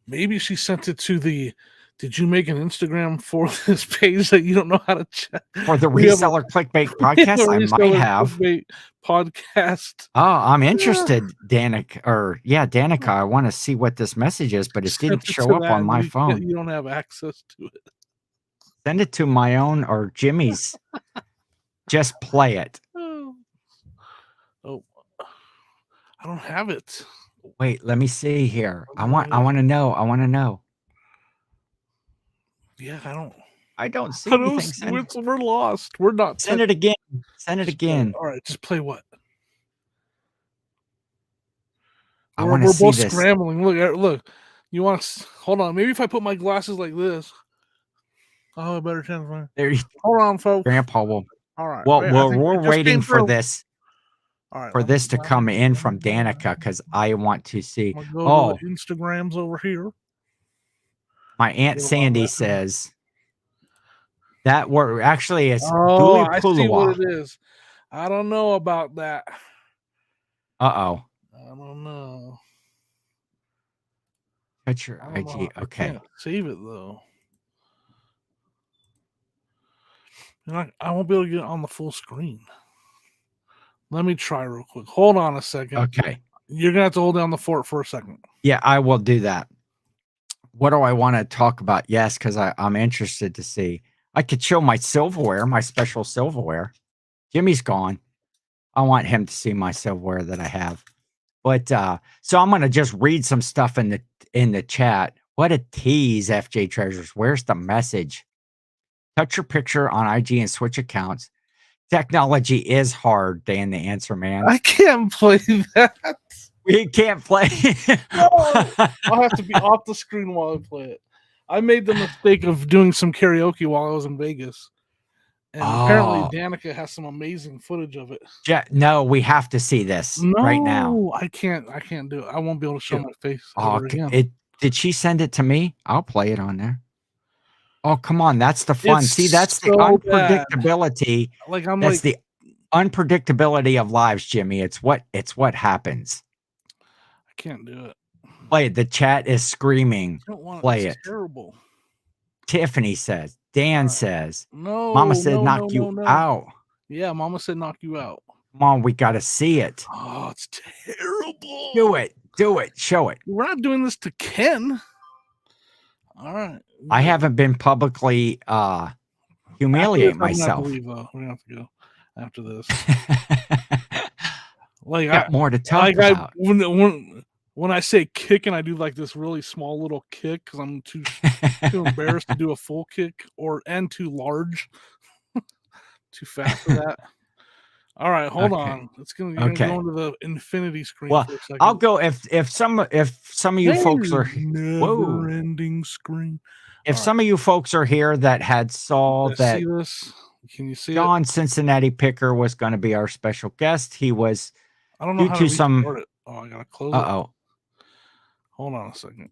Maybe she sent it to the... Did you make an Instagram for this page that you don't know how to check? For the Reseller Clickbait podcast? I might have. Podcast. Oh, I'm interested, Danica. Danica. I want to see what this message is, but it didn't show up on my phone. You don't have access to it. Send it to my own or Jimmy's. Just play it. Oh, I don't have it. Wait, let me see here. I want to know. I want to know. Yeah, I don't see anything. We're lost. We're not. Send it again. Send it again. All right, just play what? I want to see both this. Scrambling. Look. You want to hold on? Maybe if I put my glasses like this, I'll have a better chance. Hold on, folks. Grandpa will. All right. Well, we're waiting for this. All right, for this to come in from Danica because I want to see. Oh, Instagram's over here. My Aunt Sandy says that word actually is. I see what it is. I don't know about that. Uh-oh. I don't know. Touch your IG. Okay. I save it though. I won't be able to get it on the full screen. Let me try real quick. Hold on a second. Okay. You're going to have to hold down the fort for a second. Yeah, I will do that. What do I want to talk about? Yes, because I'm interested to see. I could show my silverware, my special silverware. Jimmy's gone. I want him to see my silverware that I have. But so I'm going to just read some stuff in the chat. What a tease, FJ Treasures. Where's the message? Touch your picture on IG and switch accounts. Technology is hard, Dan, the answer, man. I can't play that. We can't play. No, I'll have to be off the screen while I play it. I made the mistake of doing some karaoke while I was in Vegas. And apparently Oh, Danica has some amazing footage of it. no, we have to see this right now. No, I can't do it. I won't be able to show Dude. my face Oh, ever again. did she send it to me? I'll play it on there. Oh, come on. That's the fun. It's See, that's the so bad. unpredictability. Like I'm That's like, the unpredictability of lives, Jimmy. It's what happens. I can't do it. Play it. The chat is screaming. I don't want Play it's it. terrible. Tiffany says. Dan says. No, Mama said no, knock no, you no, no. out. Yeah, Mama said knock you out. Come on, we got to see it. Oh, it's terrible. Do it. Do it. Show it. We're not doing this to Ken. All right. I haven't been publicly humiliate myself. We're gonna have to go after this. Like Got more to talk like about. when I say kicking, I do like this really small little kick because I'm too embarrassed to do a full kick and too large, too fast for that. All right, hold on. It's gonna go into the infinity screen Well, for a second. I'll go if some of you folks are never-ending screen. If some of you folks are here that had saw that See this? Can you see John it? Cincinnati Picker was going to be our special guest, he was I don't know due how to to some. restart it. Oh, I gotta close it. Uh-oh. Hold on a second.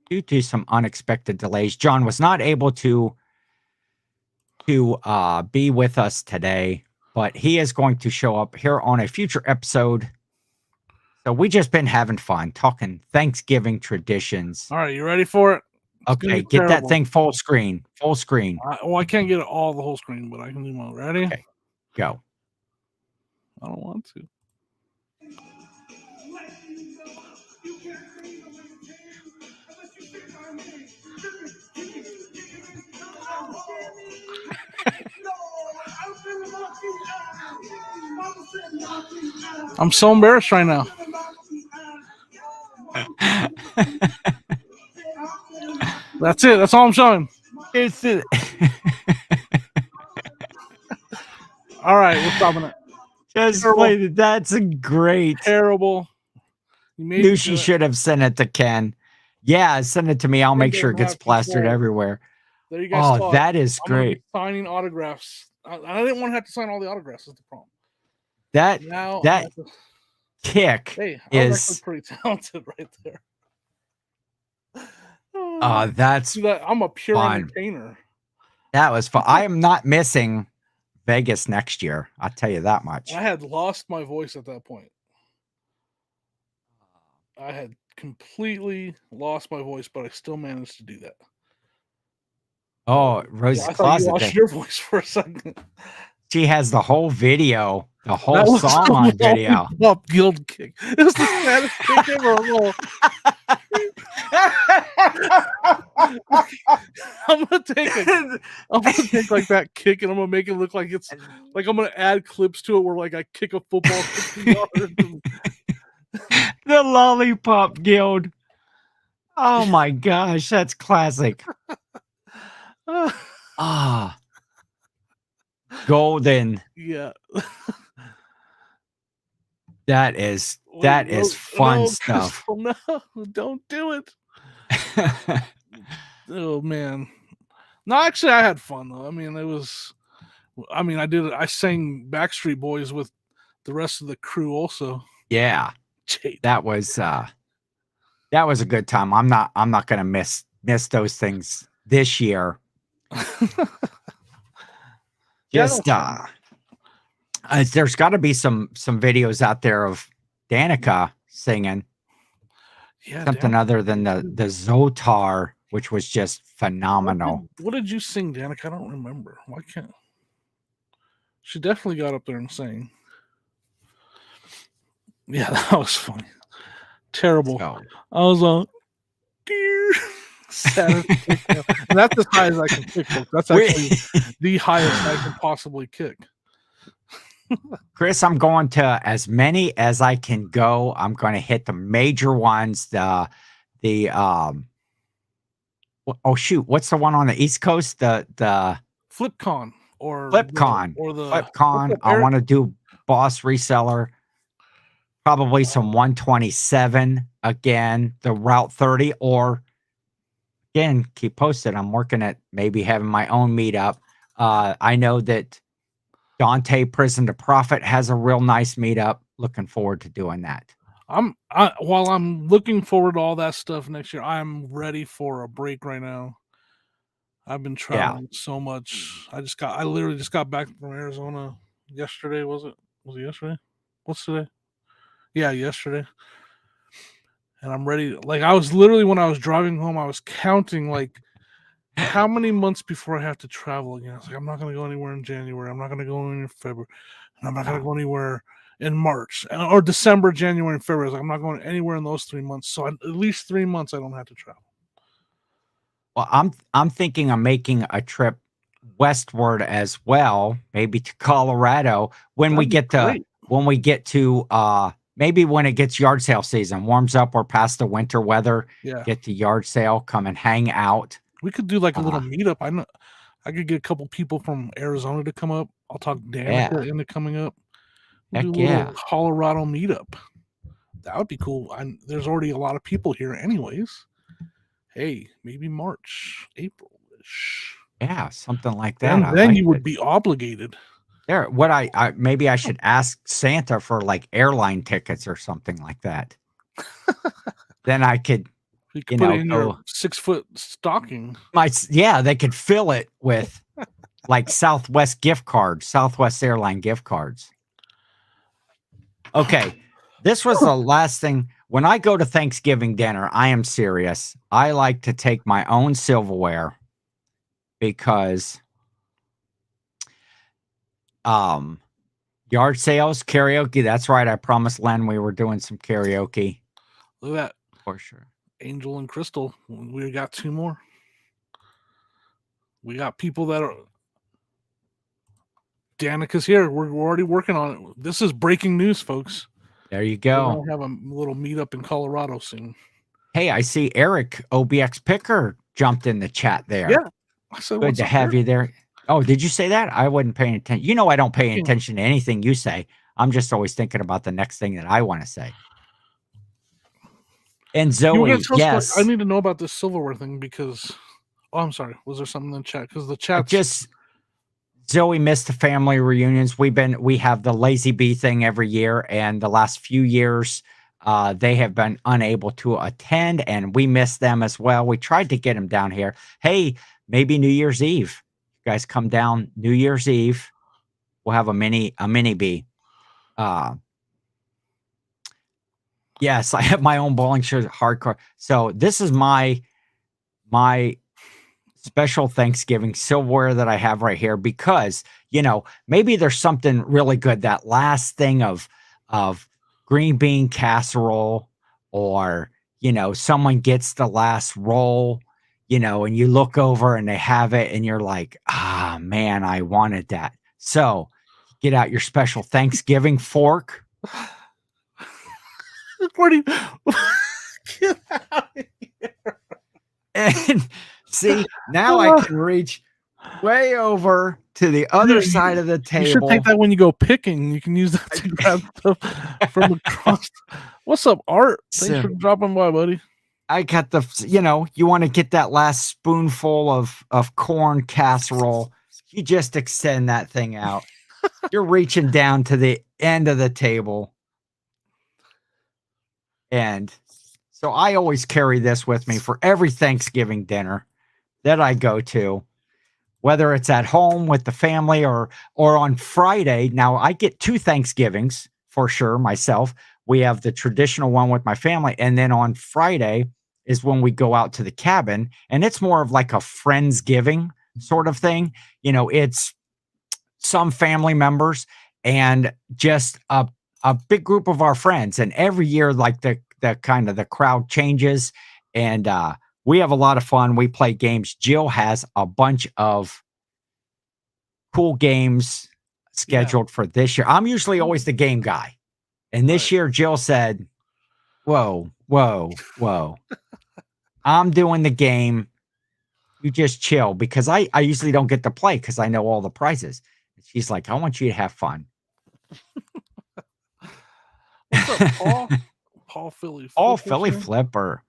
Due to some unexpected delays, John was not able to be with us today, but he is going to show up here on a future episode. So we just been having fun talking Thanksgiving traditions. All right, you ready for it? Okay, get that thing full screen. Full screen. Well, I can't get it all the whole screen, but I can do my ready. Okay, go. I don't want to. I'm so embarrassed right now. That's it. That's all I'm showing. It's it. All right, we're stopping it. Just played it. That's a great. Terrible. You knew she should have sent it to Ken. Yeah, send it to me. I'll make sure it gets plastered everywhere. There you guys. Oh, that is great. Signing autographs. I didn't want to have to sign all the autographs. That's the problem. That kick is actually pretty talented right there. That's I'm a pure fun. entertainer. That was fun. I am not missing Vegas next year. I'll tell you that much. I had lost my voice at that point. I had completely lost my voice, but I still managed to do that. Oh, Rosie's I thought Closet. you lost your voice for a second. She has the whole video, the whole song on video. Up guild kick. It was the saddest kick ever. I'm gonna take like that kick, and I'm gonna make it look like it's like I'm gonna add clips to it where like I kick a football 50 yards. The Lollipop Guild. Oh my gosh, that's classic. Golden. Yeah. That is fun stuff. No, don't do it. Oh man. No, actually I had fun though. I mean, I sang Backstreet Boys with the rest of the crew also. Yeah. That was a good time. I'm not gonna miss those things this year. Just there's got to be some videos out there of Danica singing something other than the Zotar, which was just phenomenal. What did you sing, Danica? I don't remember. Why can't she definitely got up there and sang? Yeah, that was funny. Terrible. I was on and that's as high as I can kick. That's actually the highest I can possibly kick. Chris, I'm going to as many as I can go. I'm going to hit the major ones. Oh shoot, what's the one on the East Coast? The FlipCon or FlipCon. FlipCon. I want to do Boss Reseller. Probably some 127 again, the Route 30, or again, keep posted. I'm working at maybe having my own meetup. I know that Dante Prison to Profit has a real nice meetup. Looking forward to doing that. While I'm looking forward to all that stuff next year, I'm ready for a break right now. I've been traveling so much. I literally just got back from Arizona yesterday. Was it yesterday? What's today? Yeah, yesterday. And I'm ready. Like, I was literally, when I was driving home, I was counting like how many months before I have to travel again. I was like, I'm not going to go anywhere in January. I'm not going to go anywhere in February. And I'm not going to go anywhere in March or December, January, and February. I was like, I'm not going anywhere in those 3 months. So at least 3 months I don't have to travel. Well, I'm thinking of making a trip westward as well, maybe to Colorado when we get to maybe when it gets yard sale season, warms up, or past the winter weather. Yeah. Get to yard sale, come and hang out. We could do like a little meetup. I could get a couple people from Arizona to come up. I'll talk Danica into coming up. We'll do a little Colorado meetup. That would be cool. There's already a lot of people here anyways. Hey, maybe March, April-ish. Yeah, something like that. And then you would be obligated. There, what I maybe I should ask Santa for like airline tickets or something like that. Then I could, you could put it in your 6-foot stocking. They could fill it with like Southwest Airline gift cards. Okay, this was the last thing. When I go to Thanksgiving dinner, I am serious. I like to take my own silverware because yard sales, karaoke. That's right. I promised Len we were doing some karaoke. Look at that. For sure. Angel and Crystal. We got 2 more. We got people that are. Danica's here. We're already working on it. This is breaking news, folks. There you go. We'll have a little meetup in Colorado soon. Hey, I see Eric OBX Picker jumped in the chat there. Yeah. So good to have you there. Oh, did you say that? I wasn't paying attention. You know, I don't pay attention to anything you say. I'm just always thinking about the next thing that I want to say. And Zoe, yes. I need to know about this silverware thing because, I'm sorry. Was there something in the chat? Because the chat Zoe missed the family reunions. We have the Lazy Bee thing every year, and the last few years, they have been unable to attend, and we miss them as well. We tried to get them down here. Hey, maybe New Year's Eve. You guys come down New Year's Eve. We'll have a mini bee. Yes, I have my own bowling shirt, hardcore. So this is my special Thanksgiving silverware that I have right here because, you know, maybe there's something really good. That last thing of green bean casserole, or, you know, someone gets the last roll, you know, and you look over and they have it and you're like, man, I wanted that. So get out your special Thanksgiving fork. Get out of here. And see, now I can reach way over to the other side of the table. You should take that when you go picking. You can use that to grab stuff from across. What's up, Art? Thanks for dropping by, buddy. I got you want to get that last spoonful of corn casserole. You just extend that thing out. You're reaching down to the end of the table. And so I always carry this with me for every Thanksgiving dinner that I go to, whether it's at home with the family or on Friday. Now, I get 2 Thanksgivings for sure myself. We have the traditional one with my family. And then on Friday is when we go out to the cabin. And it's more of like a Friendsgiving sort of thing. You know, it's some family members and just a big group of our friends. And every year, like the kind of the crowd changes, and we have a lot of fun. We play games. Jill has a bunch of cool games scheduled for this year. I'm usually always the game guy. And this year, Jill said, whoa. I'm doing the game. You just chill, because I usually don't get to play because I know all the prizes. She's like, I want you to have fun. What's up, Paul? Paul Philly Flipper. All Philly Flipper.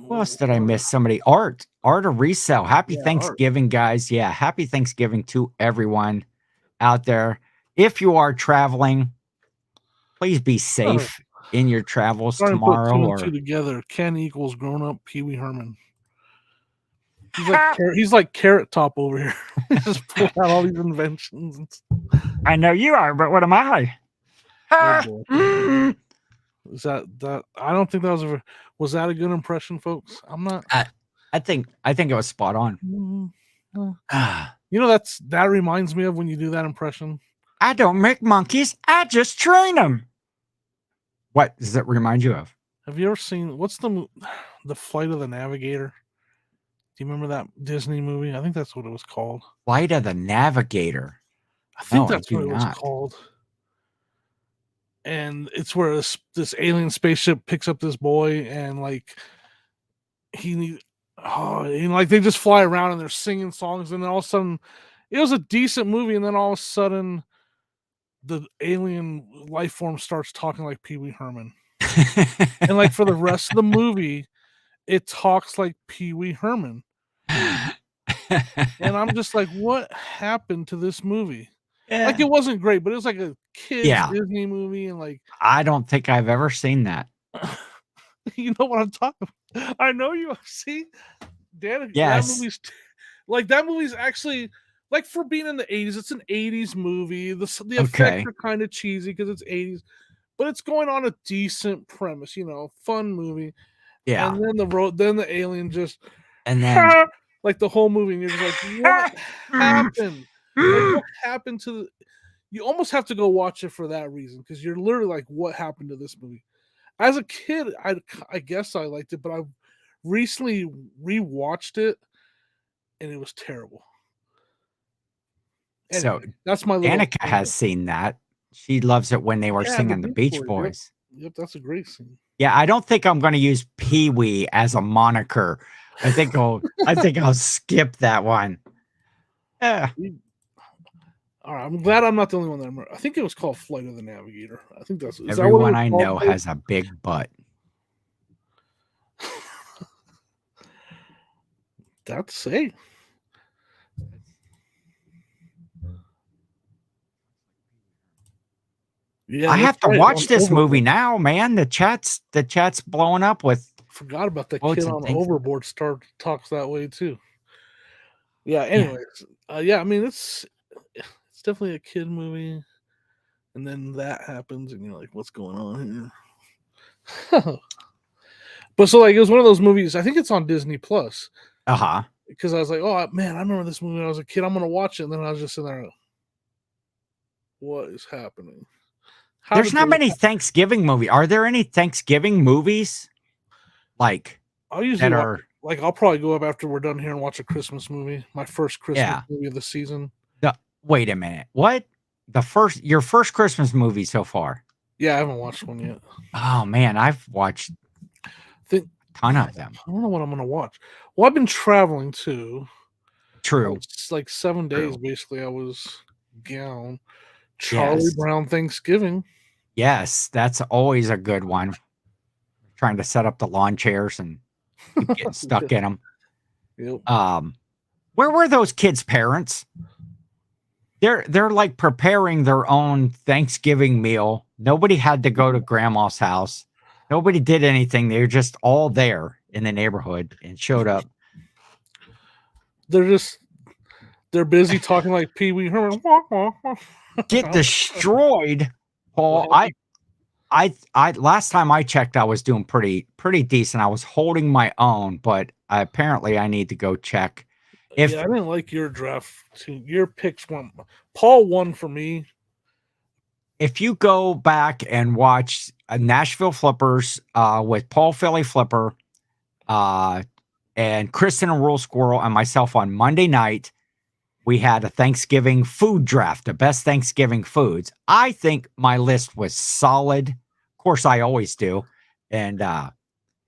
Who else did I miss? Somebody. Art of Resale. Happy Yeah, Art. Thanksgiving, guys. Yeah, happy Thanksgiving to everyone out there. If you are traveling, please be safe in your travels Trying to put tomorrow. two and Or two together. Ken equals grown up Pee Wee Herman. He's like Carrot Top over here. He's just pulling out all these inventions. And I know you are, but what am I? oh boy. Is that? I don't think that was that a good impression, folks? I'm not. I think it was spot on. You know, that reminds me of when you do that impression. I don't make monkeys. I just train them. What does it remind you of? Have you ever seen what's the Flight of the Navigator? Do you remember that Disney movie? I think that's what it was called. Flight of the Navigator. I think No, that's what it was not. called. And it's where this alien spaceship picks up this boy, and like they just fly around and they're singing songs, and then all of a sudden, it was a decent movie, and then all of a sudden, the alien life form starts talking like Pee Wee Herman, and like for the rest of the movie, it talks like Pee Wee Herman, and I'm just like, what happened to this movie? Like, it wasn't great, but it was like a kid's Disney movie, and like I don't think I've ever seen that. you know what I'm talking about. I know you see, Dan. Yes. That movie's actually like, for being in the 80s, it's an 80s movie. The effects are kind of cheesy because it's 80s, but it's going on a decent premise, fun movie. Yeah. And then the alien just and then like the whole movie, and you're just like, what happened? Like, what happened to you almost have to go watch it for that reason, because you're literally like, what happened to this movie? As a kid, I guess I liked it, but I recently rewatched it, and it was terrible. Anyway, so that's my Danica has seen that. She loves it when they were singing the Beach Boys. Yep, that's a great scene. Yeah, I don't think I'm going to use Pee Wee as a moniker. I think I'll skip that one. Yeah. All right, I'm glad I'm not the only one that remember. I think it was called Flight of the Navigator. I think that's everyone I know has a big butt. That's safe. Yeah, I have to watch this movie now, man. The chat's blowing up with. Forgot about the kid on Overboard talks that way too. Yeah. Anyways, I mean, it's definitely a kid movie, and then that happens, and you're like, what's going on here? But so, like, it was one of those movies. I think it's on Disney Plus. Because I was like, oh man, I remember this movie when I was a kid. I'm gonna watch it, and then I was just sitting there. What is happening? There's not many Thanksgiving movies. Are there any Thanksgiving movies? Like, I'll usually I'll probably go up after we're done here and watch a Christmas movie. My first Christmas movie of the season. Wait a minute. What? Your first Christmas movie so far? Yeah, I haven't watched one yet. Oh man, I've watched a ton of them. I don't know what I'm gonna watch. Well, I've been traveling too. True. It's like 7 days basically. I was gone. Charlie Brown Thanksgiving. Yes, that's always a good one. Trying to set up the lawn chairs and keep getting stuck in them. Yep. Where were those kids' parents? They're like preparing their own Thanksgiving meal. Nobody had to go to grandma's house. Nobody did anything. They were just all there in the neighborhood and showed up. They're busy talking like Pee Wee Herman. Get destroyed, Paul. I last time I checked, I was doing pretty decent. I was holding my own, but apparently I need to go check. I didn't like your draft. Your picks won. Paul won for me. If you go back and watch Nashville Flippers with Paul Philly Flipper and Kristen and Rural Squirrel and myself on Monday night, we had a Thanksgiving food draft, the best Thanksgiving foods. I think my list was solid. Of course, I always do. And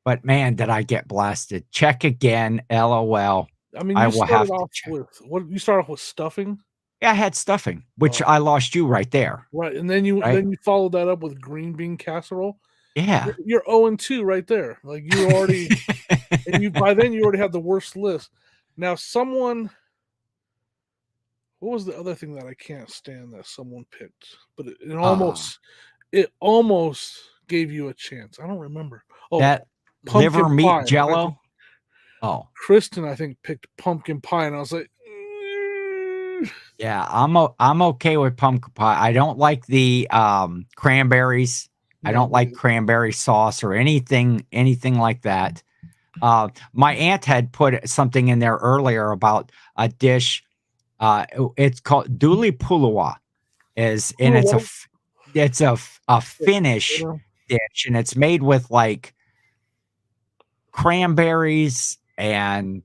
but man, did I get blasted. Check again, LOL. I mean, you started off with stuffing? Yeah, I had stuffing, which I lost you right there. Right, and then you followed that up with green bean casserole. Yeah. You're 0-2 right there. Like you already, and you by then you already have the worst list. Now, what was the other thing that I can't stand that someone picked? But it almost gave you a chance. I don't remember. Oh, That liver pumpkin meat pie. jello. Oh, Kristen, I think, picked pumpkin pie, and I was like, "Mm." yeah, I'm okay with pumpkin pie. I don't like the cranberries. I No, don't like cranberry sauce or anything like that. My aunt had put something in there earlier about a dish. It's called Duli Pulawa. And it's a Finnish dish, and it's made with like cranberries and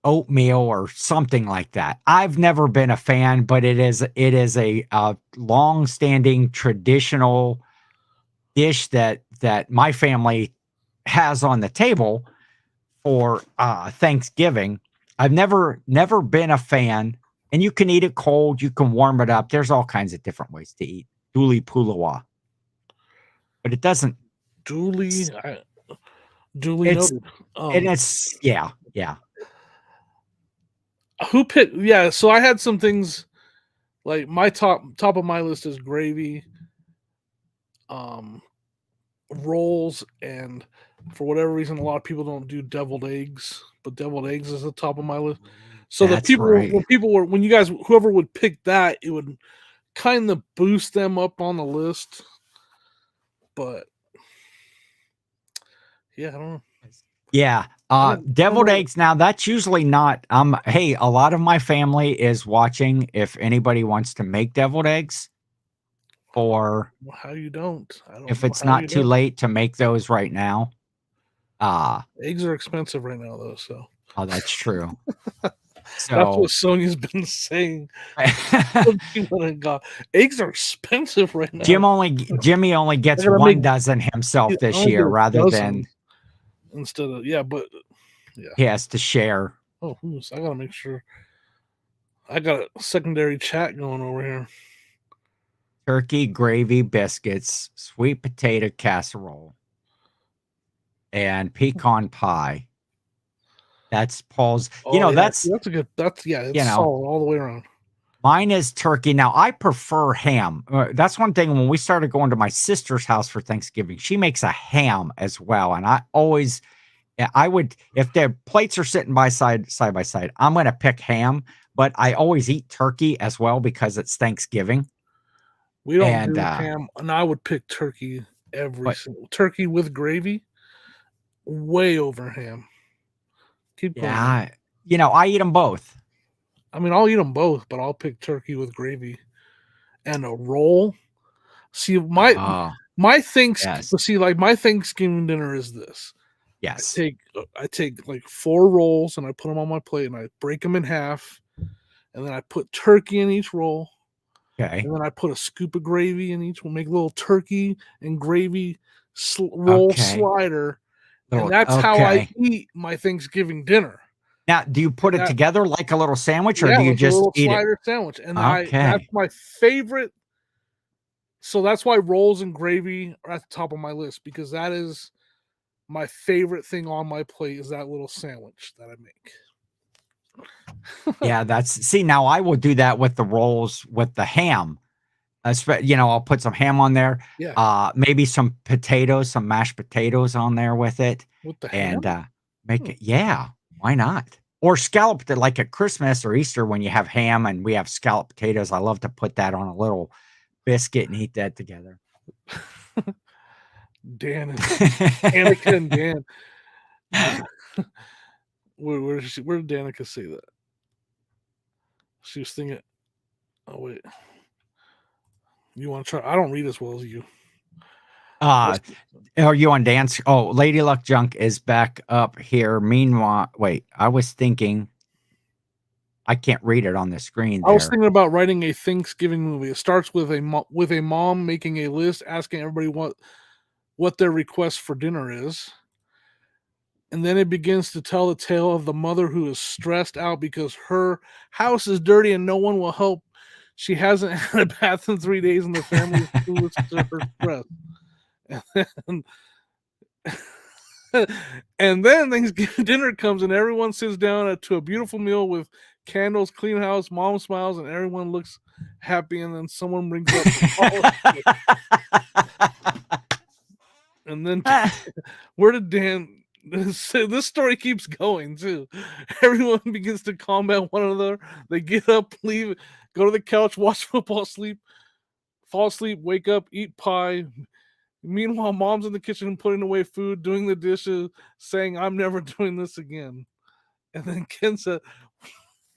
oatmeal or something like that. I've never been a fan, but it is a long-standing traditional dish that my family has on the table for Thanksgiving. I've never been a fan, and you can eat it cold, you can warm it up. There's all kinds of different ways to eat Duli Pulawa, but it doesn't. duly It's noted. and it's yeah. Who picked? Yeah, so I had some things like my top of my list is gravy, rolls, and for whatever reason, a lot of people don't do deviled eggs, but deviled eggs is the top of my list. So That's right. when you guys, whoever would pick that, it would kind of boost them up on the list. But yeah, I don't know. Yeah. Deviled eggs. Now that's usually not, hey, a lot of my family is watching if anybody wants to make deviled eggs, or How you don't? I don't if know it's how not you too don't. late to make those right now. Eggs are expensive right now, though. So Oh, that's true. that's So what Sonia's been saying. Eggs are expensive right now. Jimmy only gets gotta one make- dozen himself this only year get a rather dozen than instead of he has to share. Oh, I gotta make sure. I got a secondary chat going over here. Turkey gravy biscuits, sweet potato casserole, and pecan pie. That's Paul's. That's a good. It's you know, solid all the way around. mine is turkey. Now I prefer ham. That's one thing when we started going to my sister's house for Thanksgiving, she makes a ham as well. And I would, if the plates are sitting side by side, I'm going to pick ham, but I always eat turkey as well because it's Thanksgiving. We don't do ham, and I would pick turkey turkey with gravy, way over ham. Keep going. Yeah, I eat them both. I mean, I'll eat them both, but I'll pick turkey with gravy and a roll. See, my Thanksgiving dinner is this. Yes. I take like 4 rolls and I put them on my plate and I break them in half, and then I put turkey in each roll. Okay. And then I put a scoop of gravy in each one, make a little turkey and gravy roll slider. And that's how I eat my Thanksgiving dinner. Now, do you put it together like a little sandwich, or do you just eat slider it? Sandwich? And that's my favorite. So that's why rolls and gravy are at the top of my list, because that is my favorite thing on my plate, is that little sandwich that I make. Yeah, now I will do that with the rolls with the ham. I'll put some ham on there. Yeah. Maybe some potatoes, some mashed potatoes on there with it. With the ham? And make it. Yeah, why not? Or scalloped, like at Christmas or Easter when you have ham and we have scalloped potatoes. I love to put that on a little biscuit and eat that together. Danica and Dan. Where did Danica say that? She was thinking, oh wait, you want to try? I don't read as well as you. Are you on Dan's? Oh, Lady Luck Junk is back up here. Meanwhile, wait, I was thinking, I can't read it on the screen there. I was thinking about writing a Thanksgiving movie. It starts with a mom making a list, asking everybody what their request for dinner is. And then it begins to tell the tale of the mother who is stressed out because her house is dirty and no one will help. She hasn't had a bath in 3 days and the family is clueless to her stress. and, and then Thanksgiving dinner comes and everyone sits down to a beautiful meal with candles, clean house, mom smiles, and everyone looks happy. And then someone brings up politics. And then where did Dan? This story keeps going too. Everyone begins to combat one another. They get up, leave, go to the couch, watch football, fall asleep, wake up, eat pie. Meanwhile, mom's in the kitchen putting away food, doing the dishes, saying, "I'm never doing this again." And then Ken said,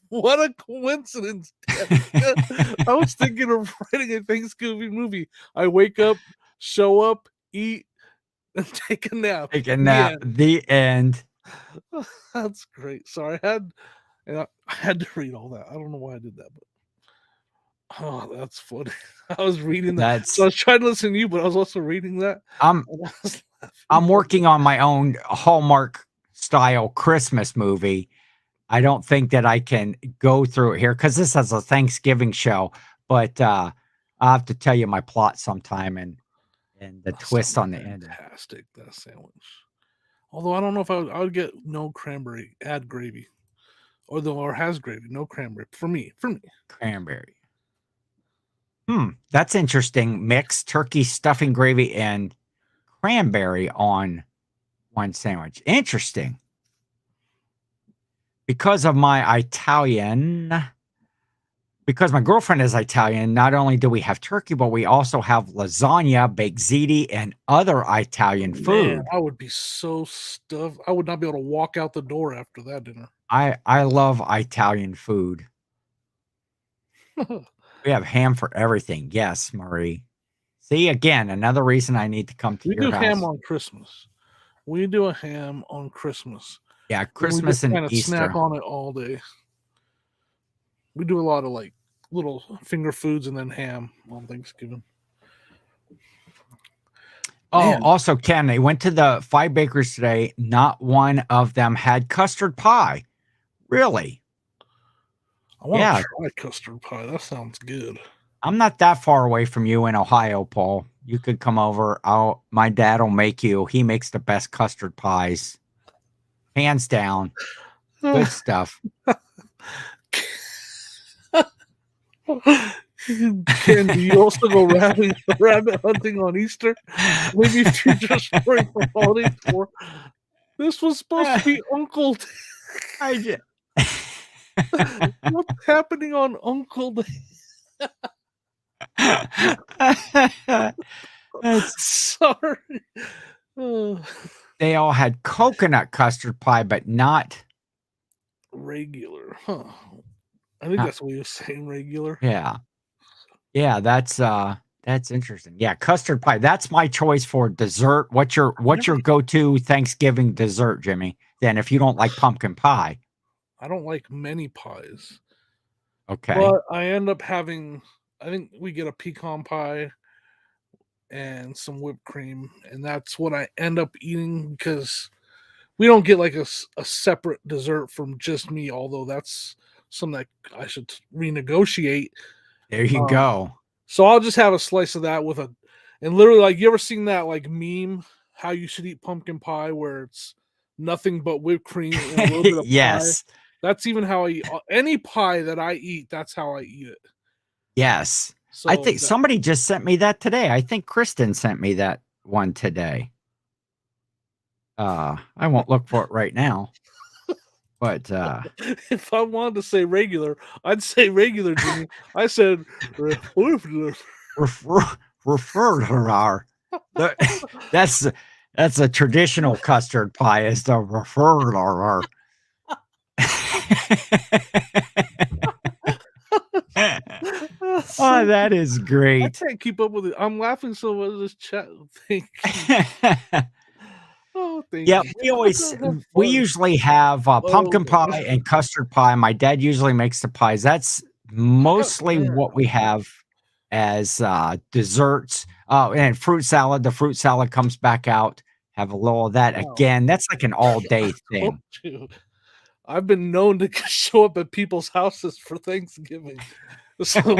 "What a coincidence." I was thinking of writing a Thanksgiving movie. I wake up, show up, eat, and take a nap. Take a nap. The end. That's great. Sorry, I had to read all that. I don't know why I did that, but oh, that's funny. I was reading that. So I was trying to listen to you, but I was also reading that. I'm working on my own Hallmark style Christmas movie. I don't think that I can go through it here because this is a Thanksgiving show, but I'll have to tell you my plot sometime and the twist on the end. Fantastic, that sandwich. Although I don't know if I would get no cranberry, add gravy, or has gravy, no cranberry for me. Cranberry. That's interesting. Mix turkey stuffing gravy and cranberry on one sandwich. Interesting. Because my girlfriend is Italian, not only do we have turkey, but we also have lasagna, baked ziti, and other Italian food. Man, I would be so stuffed. I would not be able to walk out the door after that dinner. I love Italian food. We have ham for everything. Yes, Marie. See, again, another reason I need to come to your house. We do ham on Christmas. We do a ham on Christmas. Yeah, Christmas and Easter. Snack on it all day. We do a lot of like little finger foods and then ham on Thanksgiving. Oh, Man. Also, Ken, they went to the 5 bakers today. Not one of them had custard pie. Really? I want to try custard pie. That sounds good. I'm not that far away from you in Ohio, Paul. You could come over. My dad will make you. He makes the best custard pies. Hands down. Good stuff. Ken, do you also go rabbit hunting on Easter? Maybe future story for holiday tour. This was supposed to be Uncle Day. What's happening on Uncle Day? Sorry. They all had coconut custard pie, but not regular. Huh. I think that's what you're saying, regular. Yeah. Yeah, that's interesting. Yeah, custard pie. That's my choice for dessert. What's your go-to Thanksgiving dessert, Jimmy? Then if you don't like pumpkin pie. I don't like many pies. Okay. But I end up having, I think we get a pecan pie and some whipped cream, and that's what I end up eating because we don't get like a separate dessert from just me, although that's something that I should renegotiate. There you go. So I'll just have a slice of that and literally, like, you ever seen that like meme, how you should eat pumpkin pie, where it's nothing but whipped cream and a little bit of yes. pie? That's even how I eat any pie that I eat. That's how I eat it. Yes. So I think somebody just sent me that today. I think Kristen sent me that one today. I won't look for it right now. But if I wanted to say regular, I'd say regular, Jimmy. I said refer to our. That's a traditional custard pie. Is the refer to our. Oh, that is great. I can't keep up with it. I'm laughing so much at this chat thing. Oh, yeah, we usually have pumpkin pie and custard pie. My dad usually makes the pies. That's mostly what we have as desserts. And fruit salad. The fruit salad comes back out. Have a little of that again. That's like an all-day thing. I've been known to show up at people's houses for Thanksgiving. So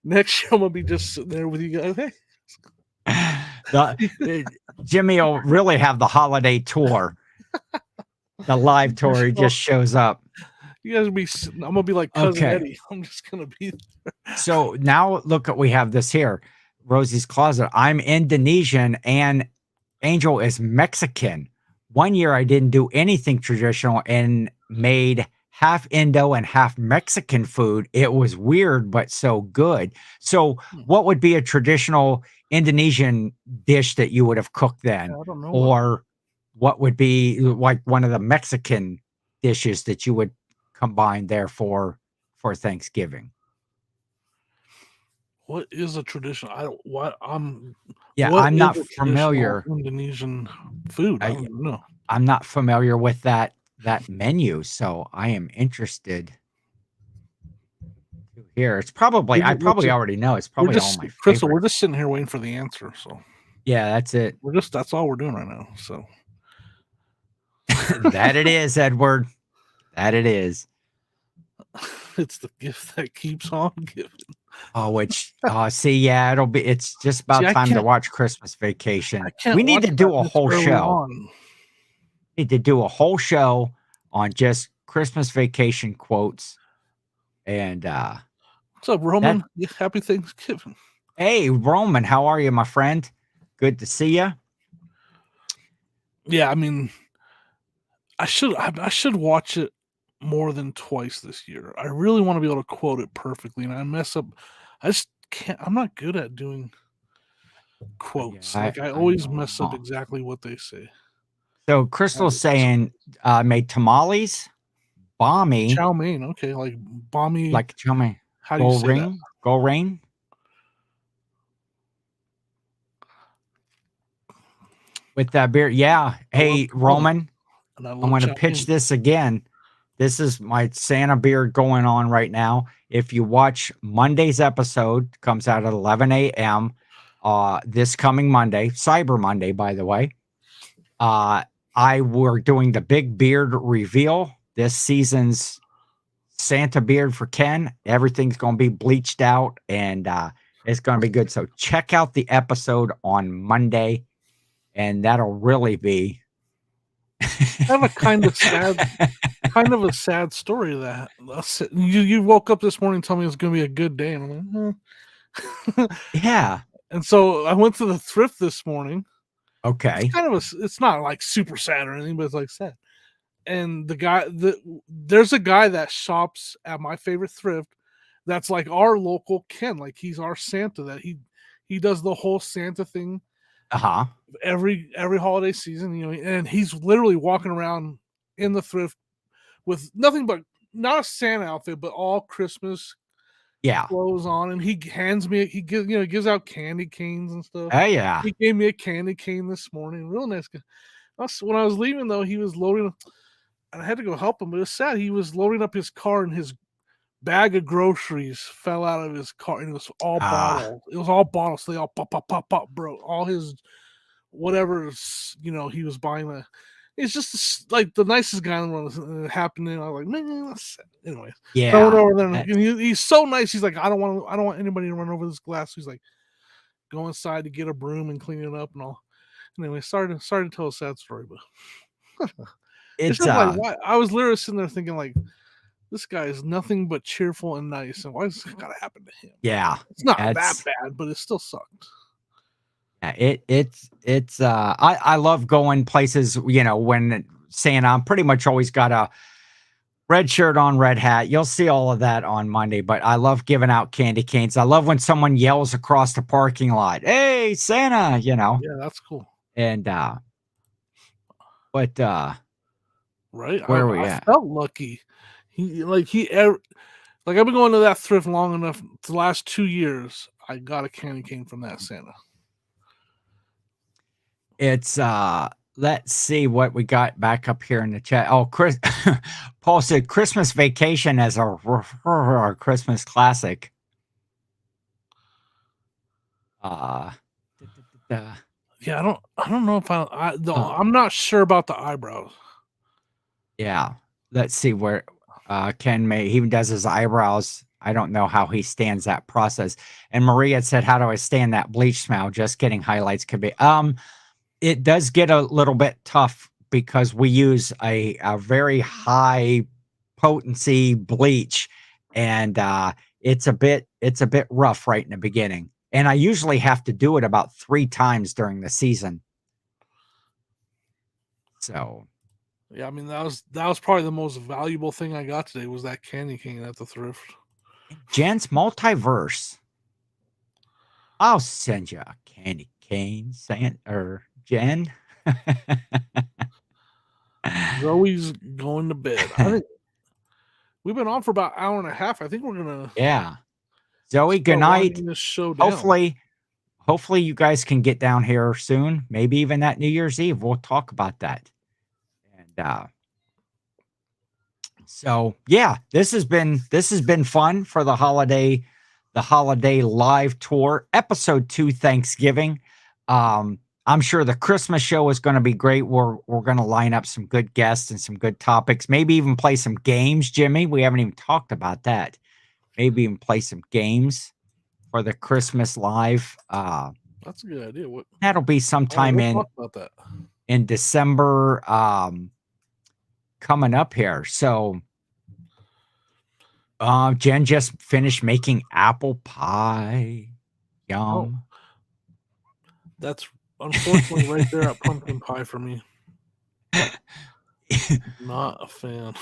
next year I'm gonna be just sitting there with you guys. Hey. Jimmy will really have the holiday tour. The live tour, he just shows up. You guys will be. I'm gonna be like cousin Okay. Eddie. I'm just gonna be. So now look at we have this here, Rosie's Closet. I'm Indonesian and Angel is Mexican. One year I didn't do anything traditional and made half Indo and half Mexican food. It was weird, but so good. So what would be a traditional Indonesian dish that you would have cooked then? I don't know. Or what would be like one of the Mexican dishes that you would combine there for Thanksgiving? What is a tradition? I don't. What I'm. Yeah, what I'm is not a familiar. traditional Indonesian food. I don't know. I'm not familiar with that menu, so I am interested to hear. It's probably I probably already know. It's probably all my Crystal, we're favorites. just sitting here waiting for the answer. So Yeah, that's it. that's all we're doing right now. So That it is, Edward. That it is. it's the gift that keeps on giving. Oh, see, yeah, it's just about See, I time to can't- watch Christmas Vacation. I can't We need watch to do that a this whole early show. on. Need to do a whole show on just Christmas Vacation quotes. And What's up, Roman? Yeah, happy Thanksgiving. hey, Roman, how are you, my friend? Good to see you. Yeah, I mean, I should watch it more than twice this year. I really want to be able to quote it perfectly, and I mess up. I just can't. I'm not good at doing quotes. Yeah, I always know. mess up exactly what they say. So Crystal's saying made tamales, balmy, Chow mein, okay, like balmy. like chow mein. How do you say that? Go rain. With that beer, yeah. Hey, Roman, And I I'm going to pitch this again. This is my Santa beard going on right now. If you watch Monday's episode, comes out at 11 a.m. This coming Monday, Cyber Monday, by the way. We're doing the big beard reveal. This season's Santa beard for Ken. Everything's going to be bleached out, and it's going to be good. So check out the episode on Monday, and that'll really be. I have a kind of a sad story that you woke up this morning and told me it was going to be a good day, and I'm like, Yeah. And so I went to the thrift this morning. Okay. It's not like super sad or anything, but it's like sad. And there's a guy that shops at my favorite thrift that's like our local Ken, like he's our Santa, that he does the whole Santa thing every holiday season, and he's literally walking around in the thrift with nothing but not a Santa outfit, but all Christmas clothes on, and he gives out candy canes and stuff. Oh yeah. He gave me a candy cane this morning. Real nice guy. When I was leaving though, he was loading, and I had to go help him, but it was sad. He was loading up his car, and his bag of groceries fell out of his car, and it was all bottles. It was all bottles. So they all pop, bro. All his whatever, he was buying. It's just like the nicest guy in the world. And it happened, and I was like, man, that's sad. Anyway, yeah. I went over there, and he's so nice. He's like, I don't want anybody to run over this glass. He's like, go inside to get a broom and clean it up and all. Anyway, sorry to tell a sad story, but it's just like, why? I was literally sitting there thinking like, this guy is nothing but cheerful and nice, and why does this gotta happen to him? Yeah, it's not that bad, but it still sucked. Yeah, it's I love going places, when Santa, I'm pretty much always got a red shirt on, red hat. You'll see all of that on Monday, but I love giving out candy canes. I love when someone yells across the parking lot, "Hey, Santa," Yeah, that's cool. And right, where are we at? I felt lucky. I've been going to that thrift long enough. The last 2 years, I got a candy cane from that Santa. It's let's see what we got back up here in the chat. Oh, Chris Paul said Christmas Vacation as a Christmas classic. Yeah, I don't know if I'm not sure about the eyebrows. Yeah, let's see where Ken he even does his eyebrows. I don't know how he stands that process. And Maria said, "How do I stand that bleach smell?" Just kidding. Highlights could be. It does get a little bit tough because we use a very high potency bleach, and it's a bit rough right in the beginning. And I usually have to do it about 3 times during the season. So, Yeah, I mean that was probably the most valuable thing I got today was that candy cane at the thrift. Jen's Multiverse. I'll send you a candy cane, or Jen. Zoe's going to bed. I think we've been on for about an hour and a half. I think we're gonna Yeah. Zoe, good start night. winding this show down. Hopefully you guys can get down here soon. Maybe even that New Year's Eve. We'll talk about that. And so yeah, this has been fun for the holiday live tour, episode 2, Thanksgiving. I'm sure the Christmas show is going to be great. We're going to line up some good guests and some good topics. Maybe even play some games, Jimmy. We haven't even talked about that. Maybe even play some games for the Christmas live. That's a good idea. That'll be sometime we'll talk about that in December, coming up here. So Jen just finished making apple pie. Yum. That's unfortunately right there at pumpkin pie for me. Not a fan.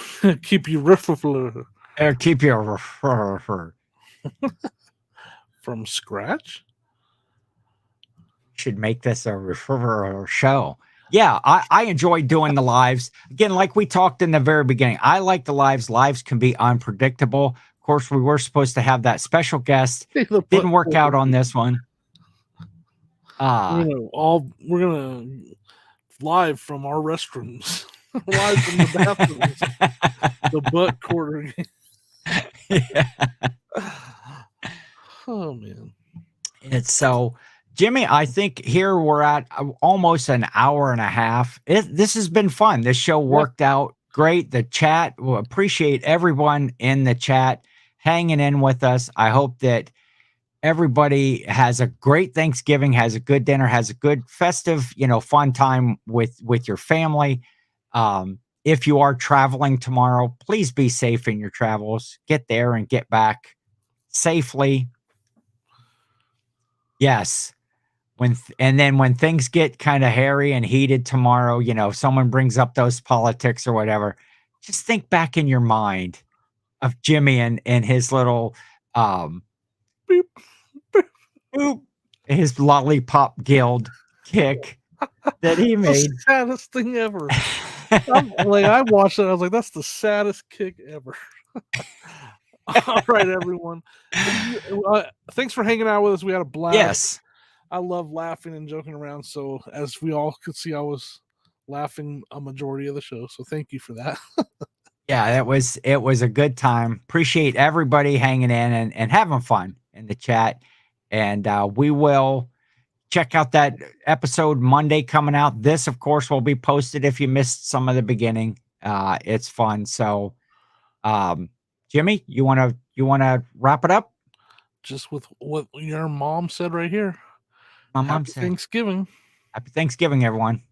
Keep you riffle Keep your from scratch. Should make this a show. Yeah, I enjoy doing the lives. Again, like we talked in the very beginning, I like the lives. Lives can be unpredictable. Of course, we were supposed to have that special guest. Didn't work out on this one. We're gonna live from our restrooms. Live from the bathrooms. The butt quarter. Yeah. Oh man. It's so, Jimmy, I think here we're at almost an hour and a half. This has been fun. This show worked out great. The chat, we appreciate everyone in the chat hanging in with us. I hope that everybody has a great Thanksgiving, has a good dinner, has a good festive, fun time with your family. If you are traveling tomorrow, please be safe in your travels. Get there and get back safely. Yes. And then when things get kind of hairy and heated tomorrow, someone brings up those politics or whatever, just think back in your mind of Jimmy and his little boop, boop, his lollipop guild kick that he made. The saddest thing ever. I watched it. I was like, that's the saddest kick ever. All right, everyone. Thanks for hanging out with us. We had a blast. Yes. I love laughing and joking around. So as we all could see, I was laughing a majority of the show. So thank you for that. Yeah, it was a good time. Appreciate everybody hanging in and having fun in the chat. And we will check out that episode Monday coming out. This, of course, will be posted if you missed some of the beginning. It's fun. So, Jimmy, you want to wrap it up? Just with what your mom said right here. My mom said, Thanksgiving. Happy Thanksgiving, everyone.